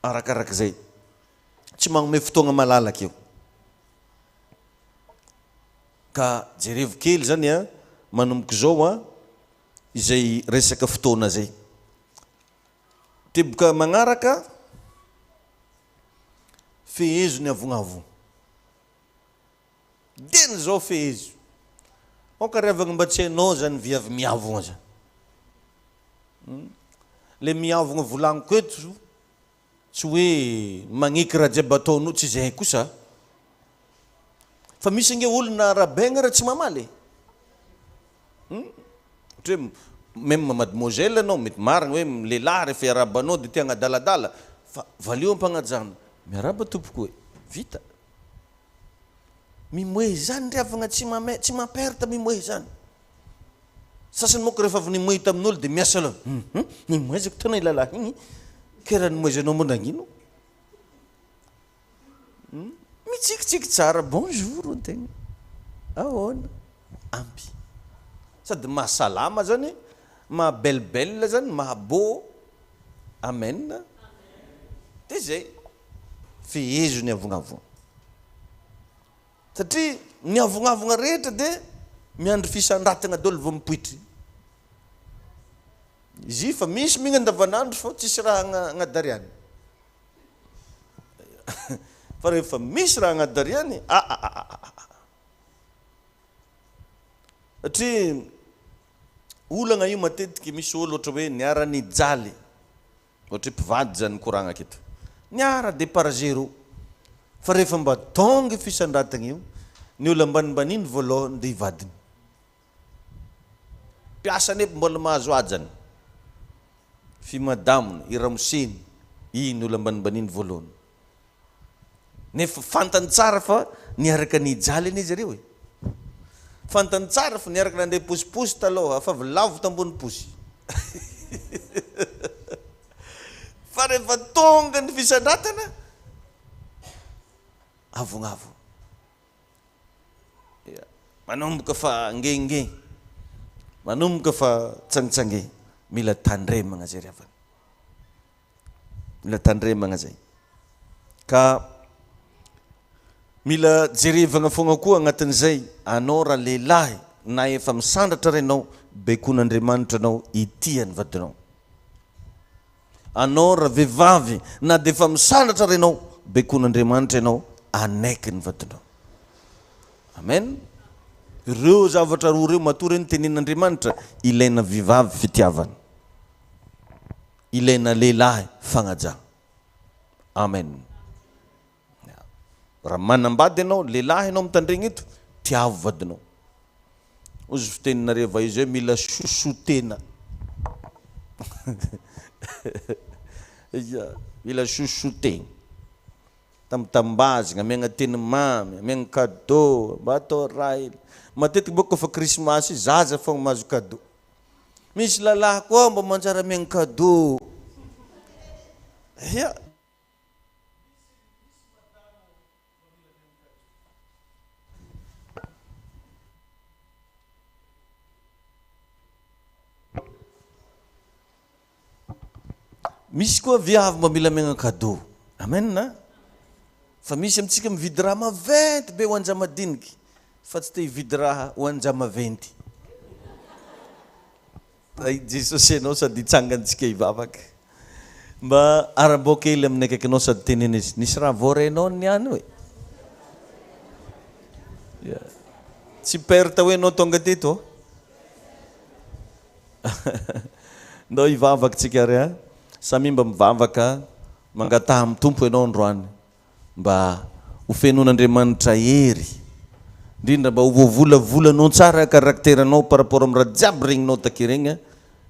arakaraka zay tsy magnome fotoagna malalaka eo ka jerevo kely zany manomboka zao izay resaka fotoana zay teboka magnaraka fehezo ny avognavo deny zao fehezo okarevagna mba tsy hainao zany viavy miavogna zany le miavogna volagniko eto tsy hoe magniky raha jiaby ataonao tsy zay kosa fa misy nge olona arabegna raha tsy mamaly ohatra hoe même mademoiselle anao mety marina hoe lehilahy rehefa arabanao dia tia agnadaladala fa valio ampagnajana miaraba tompoko hoe vita mimoe zany riavagna tsy mamperta mimoe zany sasany moko rehefa avy nimoe tamin'olo dia miasa aloha nimoezako tana ilalahy igny ke raha nimoezanao mondagnino mitsikitsiky tsara bonjour antegna ahoana ampy sady mahasalama zany mahabelbel zany mahabo amen dia zay fehezo ny avognavogna satria ny avognavogna rehetra dia miandry fisandratagna dolo vao mipoitry izy fa misy migna andavanandro fa tsisy raha agnadariany fa rehefa misy raha agnadariany satria olagna io matetiky misy olo ohatra hoe niara-ny jaly ohatra hoe mpivady zany koragna aketo niara départ zéro fa rehefa mba tonga fisandratagna io ny olo ambanimbaniny voalohany dia hivadiny mpiasa nefa mbola mahazo ajany fimadamona iramoseny iny olo ambanimbaniny voalohany nefa fantany tsara fa niaraka nijaly any izy reo fantany tsara fa niaraka nandeha posiposy taloha fa avy lavo tambony posy fa rehefa tonga ny fisandratana avognavo manomboka fa ngenge manomboka fa tsangitsange mila tandremagna zay riavana mila tandremagna zay ka mila jerevagna fogna koa agnatin'izay anao raha lehilahy na efa misandratra renao bekon'Andriamanitra anao itiany vadinao anao raha vehivavy na dia efa misandratra renao bekon'Andriamanitra ianao anaiky ny vadinao amen ireo zavatra roa reo matory ny tenin'Andriamanitra ilaina vehivavy fitiavana ilaina lehilahy fagnajana amen raha manambady ianao lehilahy ianao mitandregny eto tiavo vadinao ozy fiteninareo izy hoe mila sosotena mila sosotena tambazigna amiagna teny mamy amiagna cadeau mba atao raha hely matetiky boka kofa krismasy zaza fogna mahazo cadeau misy lalahy koa mba manjary amiagna cadeau ia misy koa viavy mba mila amiagna cadeau amen na fa misy amitsika mividy raha maventy be ho anjamadiniky fa tsy te hividy raha ho anjamaventy jesosy anao sady hitsangantsika hivavaka mba araboakely amin'ny akaikinao sady tenena izy nisy raha voarenao niany hoe tsy perte hoe anao tonga teto ndao hivavaka tsika ary a samy mba mivavaka mangataha amin'ny tompo ianao androany mba ho fenon'Andriamanitra hery indrindra mba hovoavolavolanao tsara karakteranao par rapport amin'ny raha jiaby regninao takeregna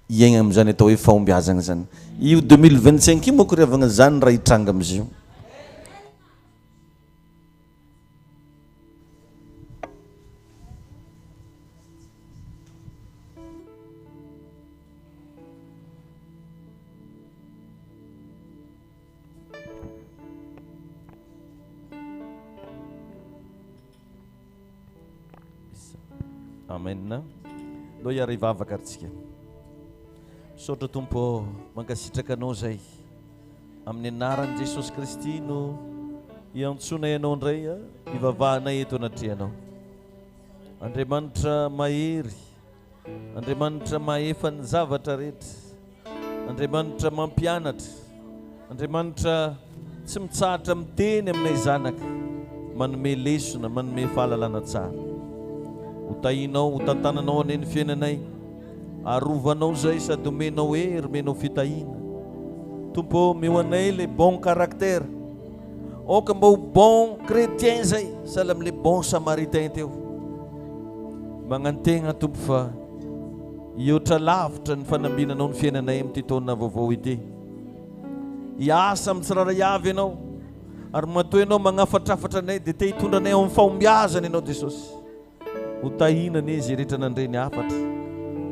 iaigna amin'izany atao hoe fahombiazana zany io 2025 io moko riavagna zany raha hitranga amizio amen lo iary hivavaka aritsika misaotra tompo mankasitraka anao zay amin'ny anaran'i Jesosy Kristy no hiantsona ianao indray hivavahanay eto anatrehanao Andriamanitra mahery Andriamanitra mahefa ny zavatra rehetra Andriamanitra mampianatra Andriamanitra tsy mitsahatra miteny aminay zanaka manome lesona manome fahalalana tsara utahinao utantananao aneny fiainanay arovanao zay sady omenao hery menao fitahina tompo mioanay le bon caractère oka mba ho bon chrétien zay sala am'le bon samaritain teo magnantegna tompo fa iotra lavitra ny fanambinanao ny fiainanay am'ty taona vaovao ity hiasa amin'ny tsirara avy ianao ary matoa ianao magnafatrafatra anay dia te hitondra anay amin'ny fahombiazana ianao Jesosy utahinany izy rehetra nandreny afatra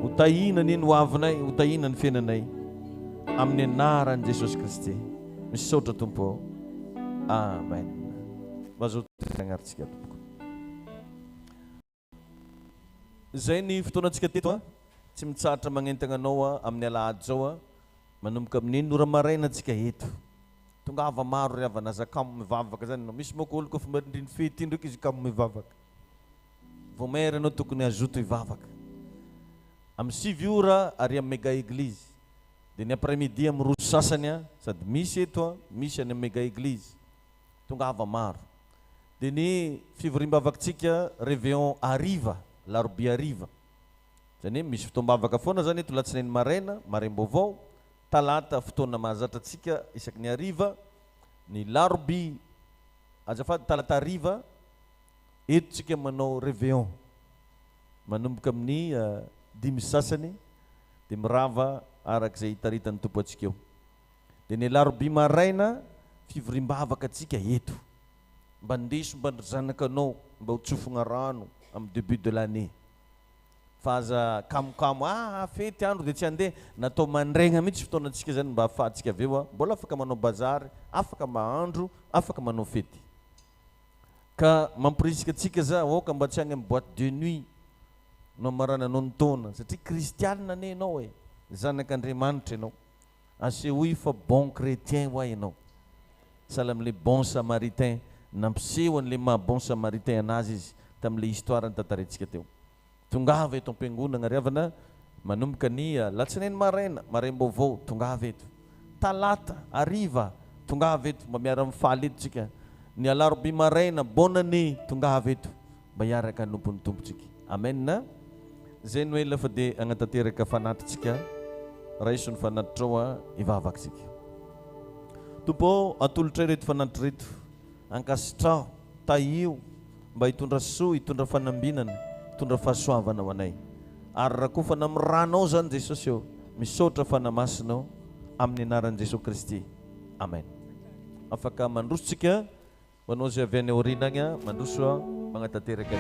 utahinany ny hoavinay utahinany fiainanay amin'ny anaran'i Jesosy Kristy misaotra tompo amen vazoagnaritsika tompoko zay ny fotoanantsika teto tsy mitsahatra magnentana anao amin'ny alahady zao manomboka amin'ny nora maraina antsika eto tonga ava maro ry avana za kamo mivavaka zany no misy moko olo kofa mandriny fety ndraiky izy kamo mivavaka vomera anao tokony azoto hivavaka amin'ny 6 ora ary amin'ny méga église dia ny après-midi amin'ny roso sasany sady misy eto misy any amin'ny méga église tonga ava maro dia ny fivoriam-bavakantsika réveillon ariva larobi ariva zany hoe misy fotoam-bavaka foana zany eto latsinainy maraina maraim-baovao talata fotoana mahazatra atsika isaky ny ariva ny larobi azafady talata ariva eto tsika manao réveillon manomboka amin'ny 10 sasany dia mirava arak'izay hitaritany tompo atsika eo dia ny larobi maraina fivoriam-bavaka atsika eto mba ndeso mba zanakanao mba ho tsofogna rano amin'ny début de l'année fa aza kamokamo fety andro dia tsy andeha natao mandraigna mihitsy fotoanantsika zany mba ahafahantsika aveo mbola afaka manao bazary afaka mahandro afaka manao fety ka mampirisika atsika za oka mba tsy agny amin'ny boîte de nuit no marananao ny taona satria kristianina ane ianao zanak'Andriamanitra ianao asehoy fa bon chrétien hoa ianao sala amin'le bon samaritain nampiseho an'le maha bon samaritain anazy izy tamin'le histoire ny tantarentsika teo tongava eto am-piangonana ry havana manomboka ny latsinainy maraina maraim-baovao tongava eto talata ariva tongava eto mba miara mifaly eto tsika ny alarobi maraina bonane tongava eto mba hiaraka nompon'ny tompontsika amen na zay no ela fa dia agnatanteraka fanatritsika raisony fanatitrao hivavaksika tompo atolotra reto fanatitra reto ankasitrao tahio mba hitondra soa hitondra fanambinana hitondra fahasoavana ho anay ary raha koa fa namiranao zany Jesosy eo misaotra fanamasinao amin'ny anaran'i Jesosy Kristy amen afaka mandrosotsika Hoanao zay avy any aorinagna mandroso magnatanteraka